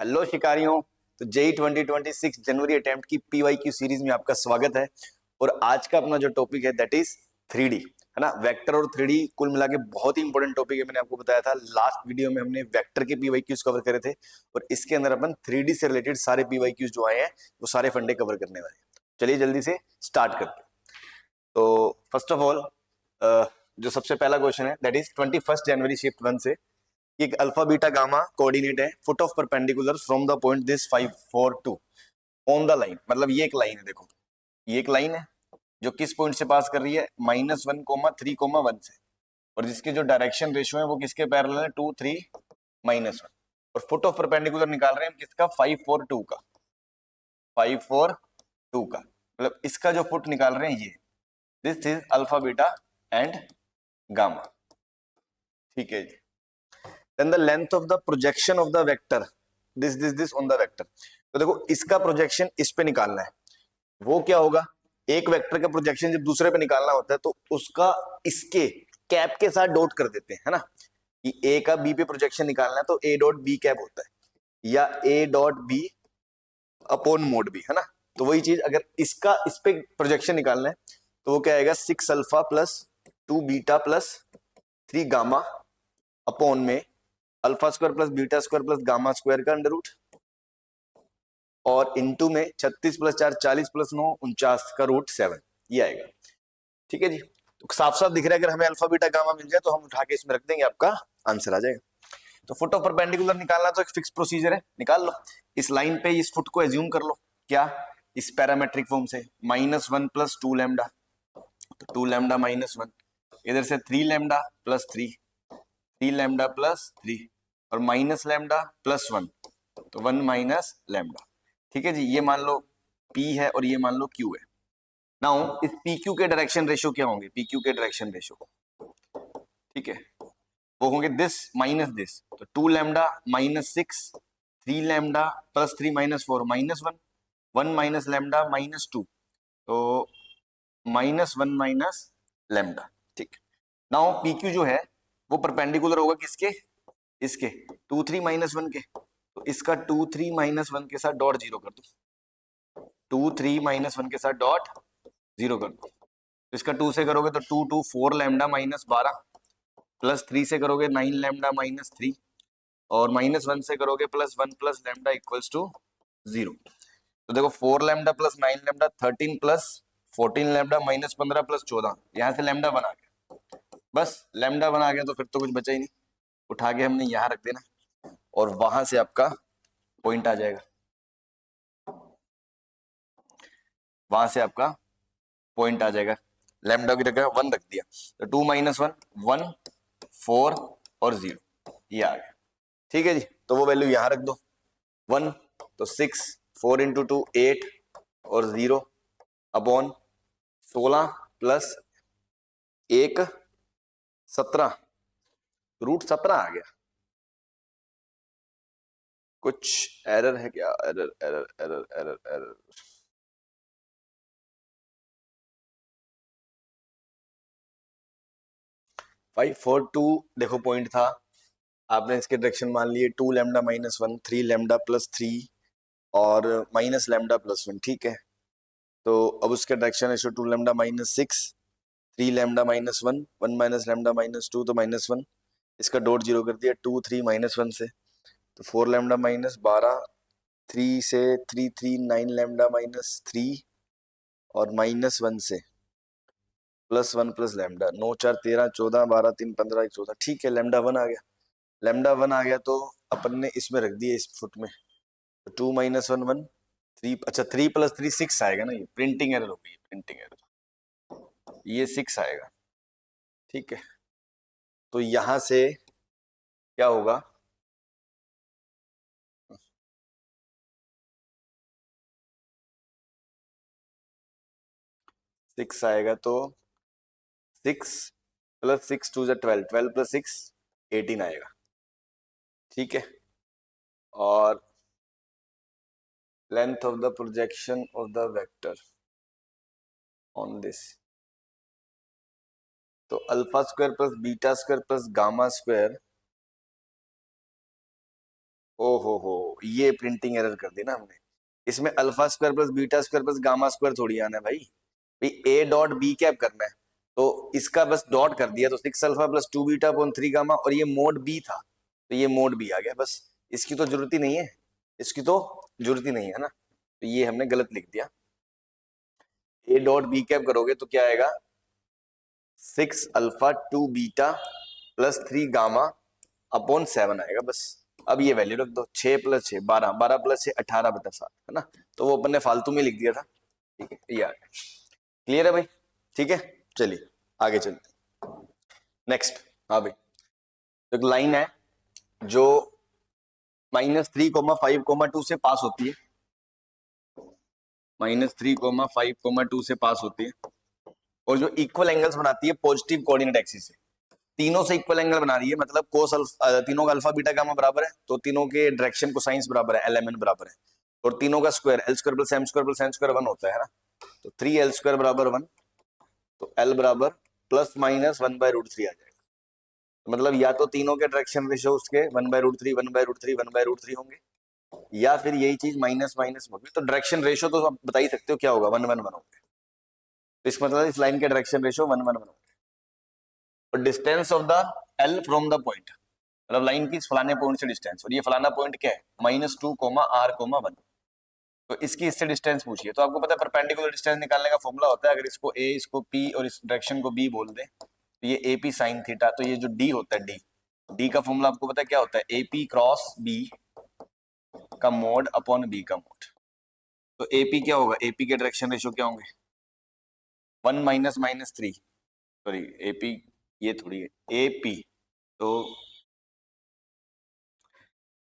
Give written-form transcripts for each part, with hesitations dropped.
Hello शिकारियों। तो JEE 2026 जनवरी attempt की पीवाईक्यू सीरीज में आपका स्वागत है। और आज का अपना जो टॉपिक है दैट इज 3D, है ना। वेक्टर और 3D कुल मिला के बहुत ही इंपॉर्टेंट टॉपिक है। मैंने आपको बताया था लास्ट वीडियो में हमने वेक्टर के पीवाईक्यूज कवर करे थे, और इसके अंदर अपन 3D से रिलेटेड सारे पीवाईक्यूज जो आए हैं वो सारे फंडे कवर करने वाले हैं। चलिए जल्दी से स्टार्ट करते हैं। तो फर्स्ट ऑफ ऑल जो सबसे पहला क्वेश्चन है दैट इज 21 जनवरी शिफ्ट 1 से एक अल्फा बीटा गामा कोऑर्डिनेट है foot of perpendicular from the point this 542 on the line. मतलब ये एक लाइन है, देखो ये एक लाइन है जो किस पॉइंट से पास कर रही है -1, 3, 1 से, और जिसके जो डायरेक्शन रेशियो है वो किसके पैरेलल है 2, 3, -1। और फुट ऑफ परपेंडिकुलर निकाल रहे हैं हम किसका 542 का, 542 का मतलब इसका जो फुट निकाल रहे हैं ये this is alpha beta and gamma. ठीक है जी। then the length of the projection of the vector this on the vector। तो देखो इसका प्रोजेक्शन इस पे निकालना है। वो क्या होगा, एक वेक्टर का प्रोजेक्शन जब दूसरे पे निकालना होता है तो उसका इसके कैप के साथ डॉट कर देते हैं, है ना। कि ए का बी पे प्रोजेक्शन निकालना है तो ए डॉट बी कैप होता है, या A dot B upon mod B, है ना। तो वही चीज अगर इसका इस पे प्रोजेक्शन निकालना है तो वो क्या आएगा 6 alpha plus 2 beta plus 3 gamma upon में alpha square plus beta square plus gamma square का अंडर रूट, और इनटू में 36 प्लस 4 40 प्लस 9 49 का रूट 7, ये आएगा। ठीक है जी। तो साफ साफ दिख रहा है अगर हमें अल्फा बीटा गामा मिल जाए तो हम उठा के इसमें रख देंगे, आपका आंसर आ जाएगा। तो फुट ऑफ परपेंडिकुलर निकालना तो एक फिक्स प्रोसीजर है, निकाल लो। इस लाइन पे इस फुट को एज्यूम कर लो क्या, इस पैरामेट्रिक फॉर्म से -1 प्लस 2 लैम्डा, तो 2 लैम्डा -1, इधर से 3 लैम्डा प्लस 3, 3 लैम्डा प्लस 3, और माइनस लैम्डा प्लस 1, तो 1 माइनस लैम्डा। ठीक है जी। ये मान लो P है और ये मान लो Q है। नाउ इस PQ के डायरेक्शन रेशियो क्या होंगे, PQ के डायरेक्शन रेशियो, ठीक है, वो होंगे दिस माइनस दिस। तो 2 lambda -6, 3 lambda plus 3 -4 -1, 1 minus lambda -2, तो -1 माइनस लैम्डा। ठीक। नाउ PQ जो है वो परपेंडिकुलर होगा किसके, इसके 2, 3 -1 के, तो इसका 2, 3 -1 के साथ डॉट जीरो कर दो, 2, 3 -1 के साथ डॉट जीरो कर दो। तो इसका 2 से करोगे तो 2, 2 4 लैम्डा -12, प्लस 3 से करोगे 9 लैम्डा -3, और -1 से करोगे +1 प्लस लैम्डा इक्वल्स टू 0। तो देखो 4 lambda plus 9 lambda 13 plus 14 lambda -15 plus 14, यहाँ से लैम्डा 1 आ गया। बस लैम्डा 1 आ गया तो फिर तो कुछ बचा ही नहीं, उठा के हमने यहाँ रख देना और वहां से आपका पॉइंट आ जाएगा, वहां से आपका पॉइंट आ जाएगा। लैम्डा की जगह 1 रख दिया तो 2 -1 1 4 और 0, ये आ गया। ठीक है जी। तो वो वैल्यू यहां रख दो, 1 तो 6, 4 इंटू 2 8, और 0 अपॉन 16 प्लस 1 17, रूट 17 आ गया। कुछ एरर है क्या, error error error error error 542 देखो पॉइंट था, आपने इसके डायरेक्शन मान लिए 2 लैम्डा -1, 3 लैम्डा प्लस 3 और माइनस लैम्डा प्लस 1। ठीक है। तो अब उसका डायरेक्शन है 2 लैम्डा -6, 3 लैम्डा -1, 1 माइनस लैम्डा -2, तो -1, इसका डॉट जीरो कर दिया 2, 3 -1 से, तो 4 लैम्डा -12, 3 से 3 3 9 लैम्डा -3, और -1 से +1 प्लस लैम्डा 9 4 13 14 12 3 15 14। ठीक है, लैम्डा 1 आ गया, लैम्डा 1 आ गया तो अपन ने इसमें रख दिया इस फुट में, तो 2 -1 1 3, अच्छा 3 + 3 6 आएगा ना, ये प्रिंटिंग एरर होगी, प्रिंटिंग एरर, ये 6 आएगा। ठीक है। तो यहां से क्या होगा, सिक्स आएगा तो 6 + 6 2 12, 12 + 6 18 आएगा। ठीक है। और length of the projection of the vector on this, तो alpha square plus beta square plus gamma square ओ हो, ये प्रिंटिंग एरर कर दी ना हमने। इसमें alpha square plus beta square plus gamma square थोड़ी आना है भाई। भाई ए डॉट बी कैप करना है, तो इसका बस डॉट कर दिया, तो 6 alpha plus 2 beta upon 3 gamma, और ये मोड बी था तो ये मोड बी आ गया। बस इसकी तो जरूरत ही नहीं है, इसकी तो जरूरत ही नहीं है ना, तो ये हमने गलत लिख दिया। ए डॉट बी कैप करोगे तो क्या आएगा, 6 alpha 2 beta plus 3 gamma upon 7 आएगा बस। अब ये वैल्यू रख दो, 6 प्लस 6 12, 12 प्लस 6 18/7 है ना, तो वो अपन ने फालतू में लिख दिया था। ठीक है, ये आ गया। क्लियर है भाई? ठीक है, चलिए आगे चलते। नेक्स्ट, हाँ भाई, तो एक लाइन है जो -3,5,2 से पास होती है, -3,5,2 से पास होती है, और जो इक्वल एंगल्स बनाती है पॉजिटिव कोऑर्डिनेट एक्सिस से। तीनों से इक्वल एंगल बना रही है, मतलब कोस तीनों का अल्फा बीटा गामा बराबर है, तो तीनों के डायरेक्शन कोसाइंस बराबर है, LMN बराबर है, और तीनों का square L square plus M square plus N square 1 होता है ना, तो 3L स्क्वायर बराबर 1, तो L बराबर +/(1/√3) आ जाएगा। तो मतलब या तो तीनों के डायरेक्शन रेशियो उसके 1/√3 1/√3 1/√3 होंगे, या फिर यही चीज माइनस माइनस होगी। तो डायरेक्शन रेशियो तो आप बता ही सकते हो क्या होगा, 1 1 1 होगा। तो इस मतलब इस लाइन के डायरेक्शन रेशियो 1 1 1 होगा। और distance of the L from the point, मतलब लाइन की फलाने पॉइंट से डिस्टेंस, और ये फलाना पॉइंट क्या है, -2, R, 1। तो इसकी इससे डिस्टेंस पूछिए, तो आपको पता है परपेंडिकुलर डिस्टेंस निकालने का फॉर्मूला होता है, अगर इसको A, इसको P और इस डायरेक्शन को B बोल दें, तो ये AP sin थीटा, तो ये जो D होता है, D का फॉर्मूला आपको पता है क्या होता है, AP क्रॉस B का मोड अपॉन B का मोड। तो AP क्या होगा, AP के डायरेक्शन रेशियो क्या होंगे, 1 -3, सॉरी AP ये थोड़ी है, AP, तो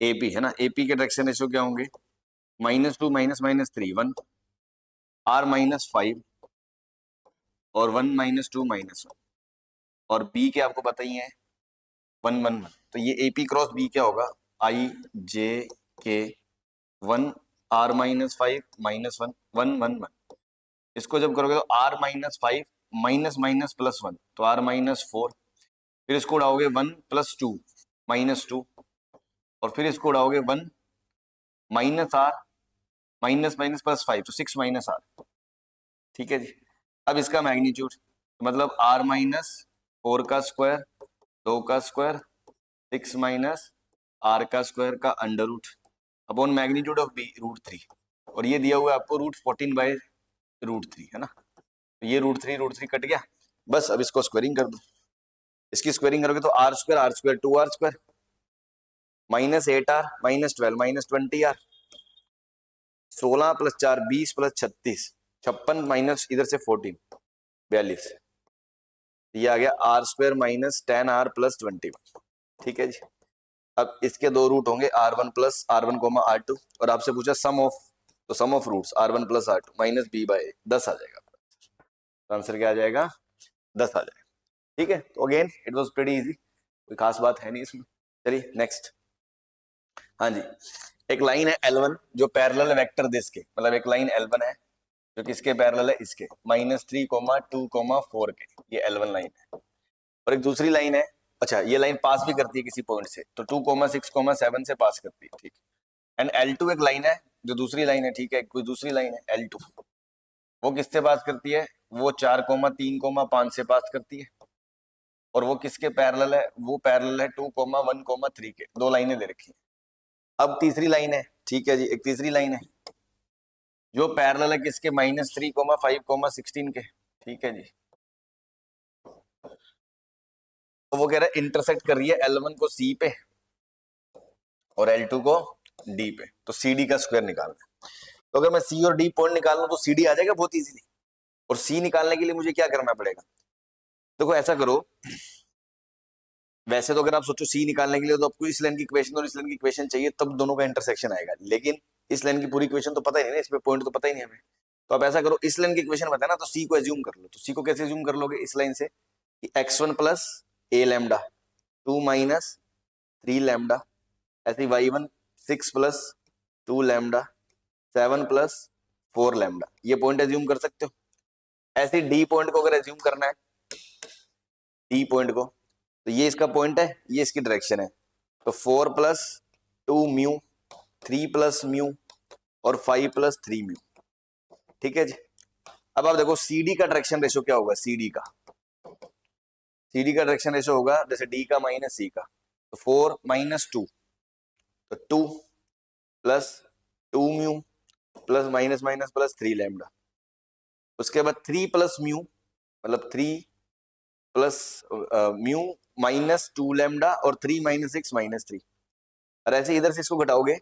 AP है ना, AP के डायरेक्शन रेशियो क्या होंगे, -2 -3 1, R-5 और 1 -2 -1, और B के आपको पता ही है 1 1 1, तो ये AP क्रॉस B क्या होगा, IJK 1 R-5 -1 1 1 1। इसको जब करोगे तो R-5 माइनस माइनस प्लस 1, तो R-4, फिर इसको उड़ाओगे 1 + 2 -2, और फिर इसको उड़ाओगे 1 -R माइनस माइनस +5, तो 6 -R। ठीक है जी। अब इसका मैग्नीट्यूड, मतलब R-4 का स्क्वायर 2 का स्क्वायर 6 -R का स्क्वायर का under root upon magnitude of B √3, और ये दिया हुआ है आपको √14/√3 है ना, तो ये √3 कट गया। बस अब इसको स्क्वायरिंग कर दो, इसकी स्क्वायरिंग करोगे तो R² 2R² -8R -12 -20R, 16 + 4 20 + 36 56 minus इधर से 14 42, ये आ गया R² -10R + 21। ठीक है जी। अब इसके दो रूट होंगे, R1 + R1, R2, और आपसे पूछा सम ऑफ, तो सम of roots R1 + R2 -B/A 10 आ जाएगा। तो आंसर क्या आ जाएगा, 10 आ जाएगा। ठीक है, तो again it was pretty easy, कोई खास बात है नहीं इसमें। चलिए नेक्स्ट। हाँ जी, एक लाइन है L1 जो पैरेलल वेक्टर दिस के, मतलब एक लाइन L1 है जो किसके पैरेलल है, इसके -3, 2, 4 के, ये L1 लाइन है। और एक दूसरी लाइन है, अच्छा ये लाइन पास भी करती है किसी पॉइंट से, तो 2, 6, 7 से पास करती है। ठीक, एंड L2 एक लाइन है जो दूसरी लाइन है, ठीक है, कोई दूसरी लाइन है L2, वो किससे पास करती है, वो 4, 3, 5 से पास करती है। और वो किसके पैरेलल है, वो पैरेलल है 2, 1, 3 के, दो लाइनें दे रखी हैं। अब तीसरी लाइन है, ठीक है जी, एक तीसरी लाइन है जो पैरेलल है किसके, -3, 5, 16 के। ठीक है जी, तो वो कह रहा है इंटरसेक्ट कर रही है L1 को C पे और L2 को D पे, तो CD का स्क्वायर निकालना है। तो अगर मैं C और D पॉइंट निकालूं तो CD आ जाएगा बहुत इजीली, और C निकालने के लिए मुझे क्या करना पड़ेगा, देखो ऐसा करो, वैसे तो अगर आप सोचो C निकालने के लिए तो आपको इस लाइन की इक्वेशन और इस लाइन की इक्वेशन चाहिए, तब दोनों का इंटरसेक्शन आएगा, लेकिन इस लाइन की पूरी इक्वेशन तो पता ही नहीं ना, इसमें पॉइंट तो पता ही नहीं हमें। तो आप ऐसा करो, इस लाइन की इक्वेशन बताया ना, तो C को एज्यूम कर लो। तो C को कैसे एज्यूम कर लोगे, इस लाइन से कि x1 + a लैम्डा 2 - 3 लैम्डा, ऐसे y1 6 + 2 लैम्डा 7 + 4 लैम्डा, ये पॉइंट एज्यूम कर सकते हो। ऐसे D पॉइंट को अगर एज्यूम करना है, D पॉइंट को, तो ये इसका पॉइंट है, ये इसकी डायरेक्शन है, तो 4 + 2 म्यू 3 प्लस म्यू और 5 प्लस 3 म्यू। ठीक है जी। अब आप देखो CD का डायरेक्शन रेशियो क्या होगा, CD का डायरेक्शन रेशियो होगा जैसे D का माइनस C का, तो 4 माइनस 2, तो 2 plus 2 mu plus minus minus plus 3 lambda. उसके बाद 3 प्लस म्यू मतलब 3 प्लस म्यू माइनस 2 लैम्डा और 3 माइनस 6 माइनस 3। और ऐसे इधर से इसको घटाओगे,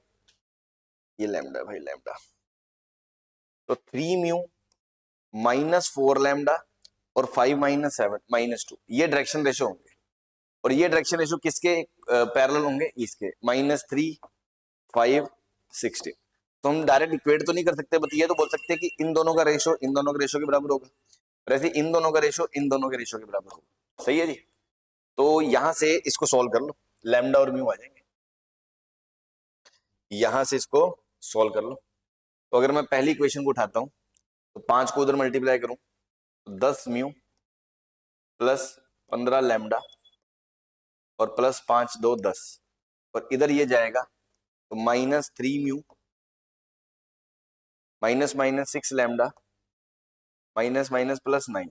ये लैम्डा भाई लैम्डा, तो 3 म्यू माइनस 4 लैम्डा और 5 माइनस 7 माइनस 2, ये डायरेक्शन रेशियो होंगे। और ये डायरेक्शन रेशियो किसके पैरेलल होंगे, इसके -3 5 16। तो हम डायरेक्ट इक्वेट तो नहीं कर सकते, बट ये तो बोल सकते हैं कि इन दोनों का रेशियो इन दोनों के रेशियो के बराबर होगा, वैसे इन दोनों का रेशियो इन दोनों के रेशियो के बराबर होगा। सही है जी। तो यहां से इसको सॉल्व कर लो, लैम्डा और म्यू आ जाएंगे, यहां से इसको सॉल्व कर लो। तो अगर मैं पहली इक्वेशन को उठाता हूं तो 5 को उधर मल्टीप्लाई करूं तो 10 म्यू प्लस 15 लैम्डा और प्लस 5 2 10, और इधर ये जाएगा तो -3 mu minus minus 6 lambda minus minus plus 9,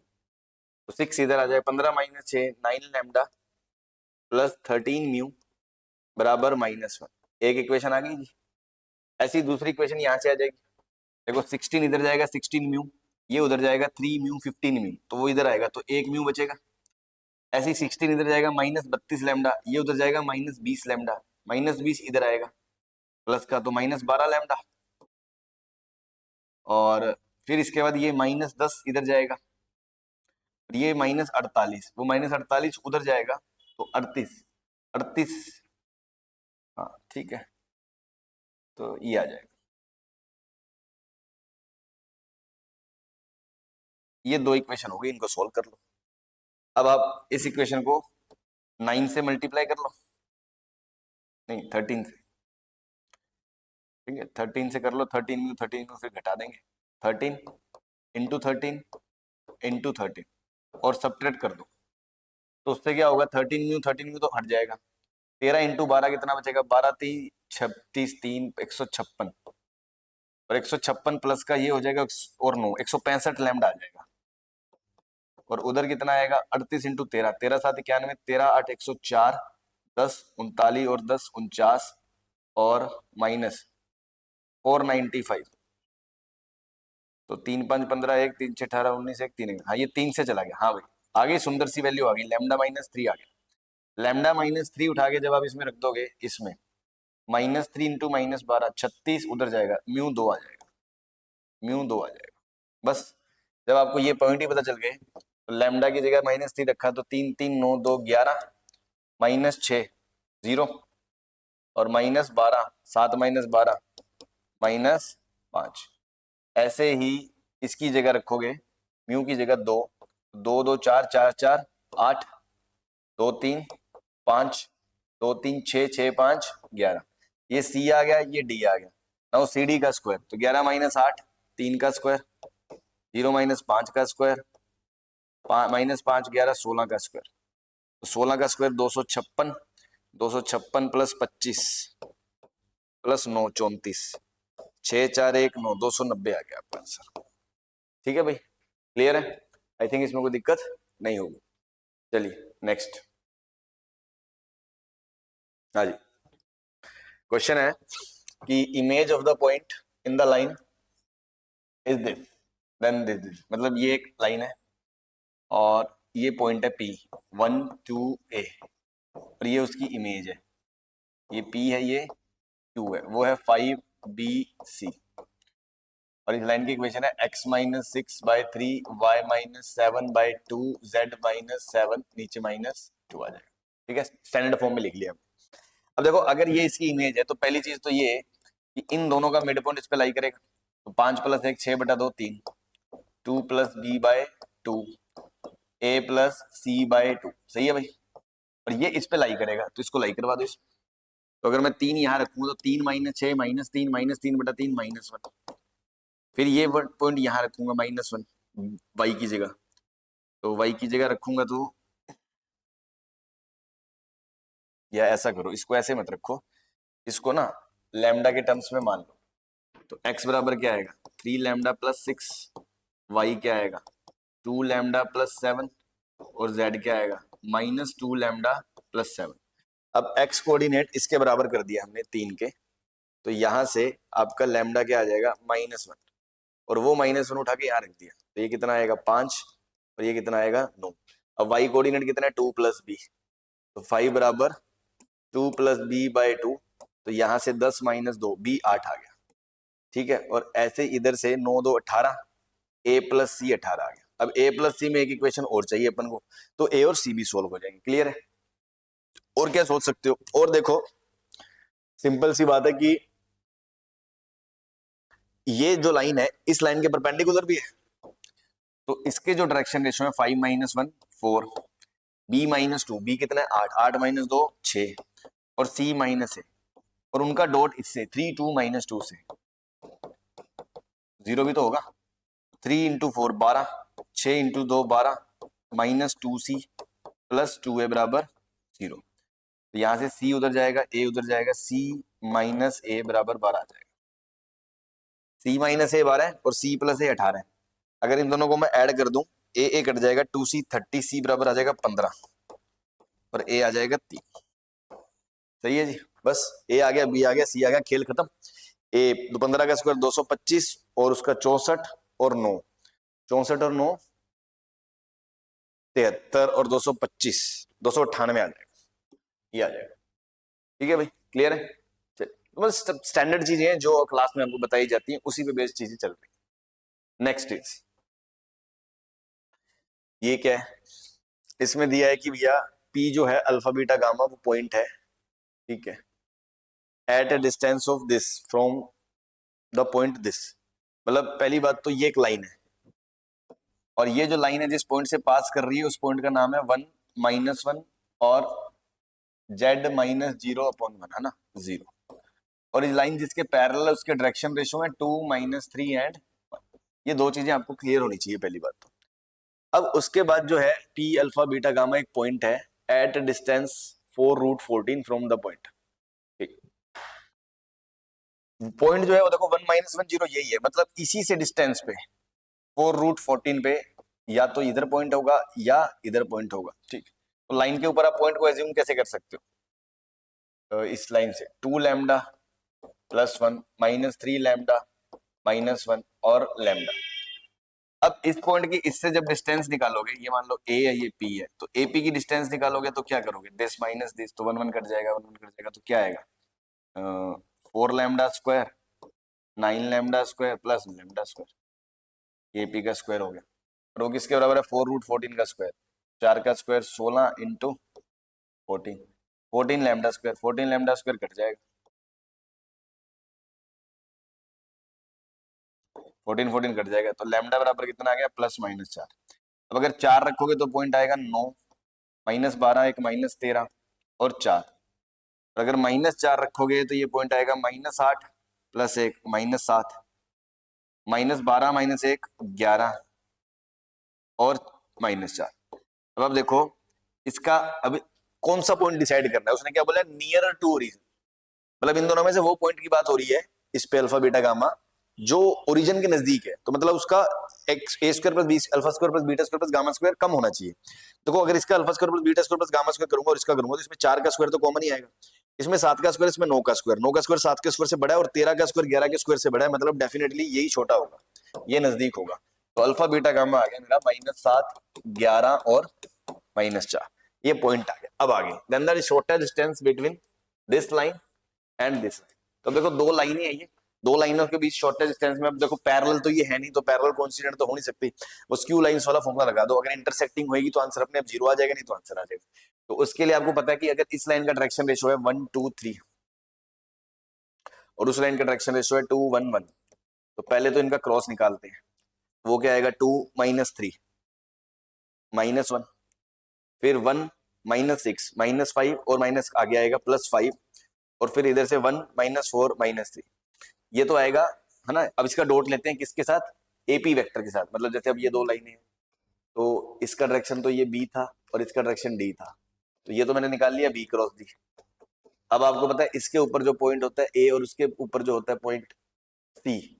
तो 6 इधर आ जाए, 15 माइनस 6 9 लैम्डा प्लस 13 म्यू बराबर -1। एक इक्वेशन आ गई जी। ऐसी दूसरी इक्वेशन यहाँ से आ जाएगी, देखो 16 इधर जाएगा 16 म्यू, ये उधर जाएगा 3 म्यू 15 म्यू, तो वो इधर आएगा तो 1 म्यू बचेगा। ऐसी 16 इधर जाएगा -32 लैम्डा, ये उधर जाएगा -20 लैम्डा, -20 इधर आएगा प्लस का तो -12 लैम्डा, और फिर इसके बाद ये -10 इधर जाएगा, ये -48, वो -48 उधर जाएगा तो 38 38। हाँ ठीक है, तो ये आ जाएगा। ये दो इक्वेशन हो गई, इनको सोल्व कर लो। अब आप इस इक्वेशन को 9 से मल्टीप्लाई कर लो, नहीं 13 से, ठीक है 13 से कर लो, 13 को फिर घटा देंगे, 13 इंटू 13 इंटू 13 और सब्ट्रैक्ट कर दो, तो उससे क्या होगा 13 तो हट जाएगा, 13 इंटू 12 कितना बचेगा, 12 3 36 3 156, और 156 प्लस का ये हो जाएगा और 9 165 लैम्डा आ जाएगा, और उधर कितना आएगा 38 इंटू 13 13 7 91 13 8 104 10 39 और 10 49 और -495, तो 3 5 15 1 3 6 18 19 1 3 हाँ ये 3 से चला गया, हाँ भाई आ गई सुंदर सी वैल्यू आ गई, λ-3 आ गया। λ-3 उठा के जब आप इसमें रख दोगे, इसमें -3 इंटू -12 36 उधर जाएगा, μ2 आ जाएगा, μ2 आ जाएगा। बस जब आपको ये पॉइंट ही पता चल गए, तो लैम्डा की जगह -3 रखा तो 3 3 9 2 11 -6 0 और -12 7 -12 -5, ऐसे ही इसकी जगह रखोगे, म्यू की जगह 2 2 2 4 4 4 8 2 3 5 2 3 6 6 5 11, ये सी आ गया, ये डी आ गया। नाउ सी डी का स्क्वायर, तो 11 -8 3 का स्क्वायर, 0 -5 का स्क्वायर, -5 11 16 का स्क्वायर, तो 16 का स्क्वायर 256 256 प्लस 25 प्लस 9 34 6 4 1 9 290 आ गया आपका आंसर। ठीक है भाई, क्लियर है, आई थिंक इसमें कोई दिक्कत नहीं होगी। चलिए नेक्स्ट। हाँ जी, क्वेश्चन है कि image of the point in the line is this then this, मतलब ये एक लाइन है और ये पॉइंट है P 1 2 A, और ये उसकी इमेज है, ये P है ये Q है, वो है 5 B C, और इस लाइन की इक्वेशन है x -6/3 y -7/2 z -7 नीचे -2 आ जाएगा। ठीक है, स्टैंडर्ड फॉर्म में लिख लिया। अब देखो अगर ये इसकी इमेज है तो पहली चीज तो ये कि इन दोनों का मिड पॉइंट इस पे लाई करेगा, तो 5 + 1 6/2 3 2 + b/2 a + c/2, सही है भाई, और ये इस पे लाई करेगा तो इसको लाई करवा दो इस, तो अगर मैं 3 यहाँ रखूंगा तो 3 - 6 -3 3/3 -1, फिर ये पॉइंट यहाँ रखूंगा -1 y की जगह, तो y की जगह रखूंगा तो, या ऐसा करो, इसको ऐसे मत रखो, इसको ना लैम्डा के टर्म्स में मान लो, तो x बराबर क्या आएगा 3 लैम्डा प्लस 6, y क्या आएगा 2 लैम्डा प्लस 7 और z क्या आएगा -2 लैम्डा प्लस 7। अब x कोऑर्डिनेट इसके बराबर कर दिया हमने 3 के, तो यहां से आपका लैम्डा क्या आ जाएगा -1 और वो -1 उठा के यहाँ रख दिया, तो ये कितना आएगा 5 और ये कितना आएगा 9। अब y कोऑर्डिनेट कितना है 2 + b, तो 5 बराबर 2 + b बाई 2, तो यहां से 10 - 2 b 8 आ गया, ठीक है। और ऐसे इधर से 9 2 18, a + c 18 आ गया। अब a + c में एक इक्वेशन और चाहिए अपन को, तो a और c भी सोल्व हो जाएंगे। क्लियर है? और क्या सोच सकते हो? और देखो सिंपल सी बात है कि ये जो लाइन है इस लाइन के परपेंडिकुलर भी है, तो इसके जो डायरेक्शन रेशियो है 5 - 1 4, b - 2, b कितना है 8, 8 - 2 6 और c -a, और उनका डॉट इससे 3 2 - 2 से 0 भी तो होगा। 3 × 4 12, 6 × 2 12, -2c + 2a बराबर 0। तो यहां से c उधर जाएगा, a उधर जाएगा, c - a बराबर 12 आ जाएगा। c - a 12 है और c + a 18 है। अगर इन दोनों को मैं ऐड कर दूं, a कट जाएगा, 2c 30, c बराबर आ जाएगा 15 और a आ जाएगा 3। सही है जी, बस a आ गया, b आ गया, c आ गया, खेल खत्म। a 15 का स्क्वायर 225 और उसका 64 और 9, 64 और 9 73 और 225 298 आ जाएगा, ये आ जाएगा। ठीक है भाई, क्लियर है? चलिए, बस स्टैंडर्ड चीजें हैं जो क्लास में आपको बताई जाती हैं, उसी पे बेस्ड चीजें चल रही हैं। नेक्स्ट इज ये क्या है, इसमें दिया है कि भैया p जो है अल्फा बीटा गामा वो पॉइंट है, ठीक है, eight a distance of this from the point this. मतलब पहली बात तो ये एक लाइन है, और ये जो लाइन है जिस पॉइंट से पास कर रही है उस पॉइंट का नाम है 1 -1 और z -0/1 है ना 0। और ये लाइन जिसके पैरेलल है उसके डायरेक्शन रेशियो है 2 - 3 एंड 1। ये दो चीजें आपको क्लियर होनी चाहिए पहली बात तो। अब उसके बाद जो है p अल्फा बीटा गामा एक पॉइंट है at distance 4√14 from the point. Point जो है वो देखो 1 - 1 0 यही है, मतलब इसी से डिस्टेंस पे 4√14 पे या तो इधर पॉइंट होगा या इधर पॉइंट होगा, ठीक। तो लाइन के ऊपर आप पॉइंट को एज्यूम कैसे कर सकते हो? तो इस लाइन से 2 लैम्डा +1 -3 लैम्डा -1 और लैम्डा। अब इस पॉइंट की इससे जब डिस्टेंस निकालोगे, ये मान लो a है ये p है, तो AP की डिस्टेंस निकालोगे तो क्या करोगे, दिस माइनस दिस, तो 1 1 कट जाएगा, 1 1 कट जाएगा, तो क्या आएगा 4 lambda square 9 lambda square plus lambda square, AP का स्क्वायर हो गया। और वो किसके बराबर है 4√14 का स्क्वायर, 4 का square 16 × 14, 14 lambda square, 14 lambda square cut जाएगा, 14 कट जाएगा, तो लैम्डा बराबर कितना आ गया +-4। अब अगर 4 रखोगे तो पॉइंट आएगा 9, -12 एक -13 और 4। और अगर -4 रखोगे तो ये पॉइंट आएगा -8 + 1 -7, -12 -1 11 और -4। अब आप देखो इसका अब कौन सा पॉइंट डिसाइड करना है, उसने क्या बोला नियर टू ओरिजिन, मतलब इन दोनों में से वो पॉइंट की बात हो रही है इस पे अल्फा बीटा गामा जो ओरिजिन के नजदीक है, तो मतलब उसका x a square + b alpha square + beta square + gamma square कम होना चाहिए। देखो अगर इसका alpha square + beta square + gamma square करूंगा और इसका करूंगा तो इसमें 4 का स्क्वायर तो कॉमन ही आएगा, इसमें 7 का स्क्वायर, इसमें 9 का स्क्वायर, 9 का स्क्वायर 7 के स्क्वायर से बड़ा है और 13 का स्क्वायर 11 के स्क्वायर से बड़ा है, मतलब डेफिनेटली यही छोटा होगा, ये नजदीक होगा। तो अल्फा बीटा गामा आ गया मेरा -7 11 और -4, ये पॉइंट आ गया। अब आगे then the shortest distance between this line and this line, तो देखो दो लाइन ही है ये, दो लाइनों के बीच शॉर्टेस्ट डिस्टेंस में, अब देखो पैरेलल तो ये है नहीं, तो पैरेलल कोइंसिडेंट तो हो नहीं सकती, वो स्क्यू लाइंस वाला फॉर्मूला लगा दो, अगर इंटरसेक्टिंग होगी तो आंसर अपने आप 0 आ जाएगा, नहीं तो आंसर आ जाएगा। तो उसके लिए आपको पता है कि अगर इस लाइन का डायरेक्शन रेशियो है 1 2 3 और उस लाइन का डायरेक्शन रेशियो है 2 1 1, तो पहले तो इनका क्रॉस निकालते हैं, वो क्या आएगा 2 -3 -1, फिर 1 -6 -5 और माइनस आगे आएगा +5 और फिर इधर से 1 -4 -3, ये तो आएगा है ना। अब इसका डॉट लेते हैं किसके साथ, AP वेक्टर के साथ, मतलब जैसे अब ये दो लाइनें हैं तो इसका डायरेक्शन तो ये B था और इसका डायरेक्शन D था, तो ये तो मैंने निकाल लिया B क्रॉस D। अब आपको पता है इसके ऊपर जो पॉइंट होता है ए और उसके ऊपर जो होता है पॉइंट सी,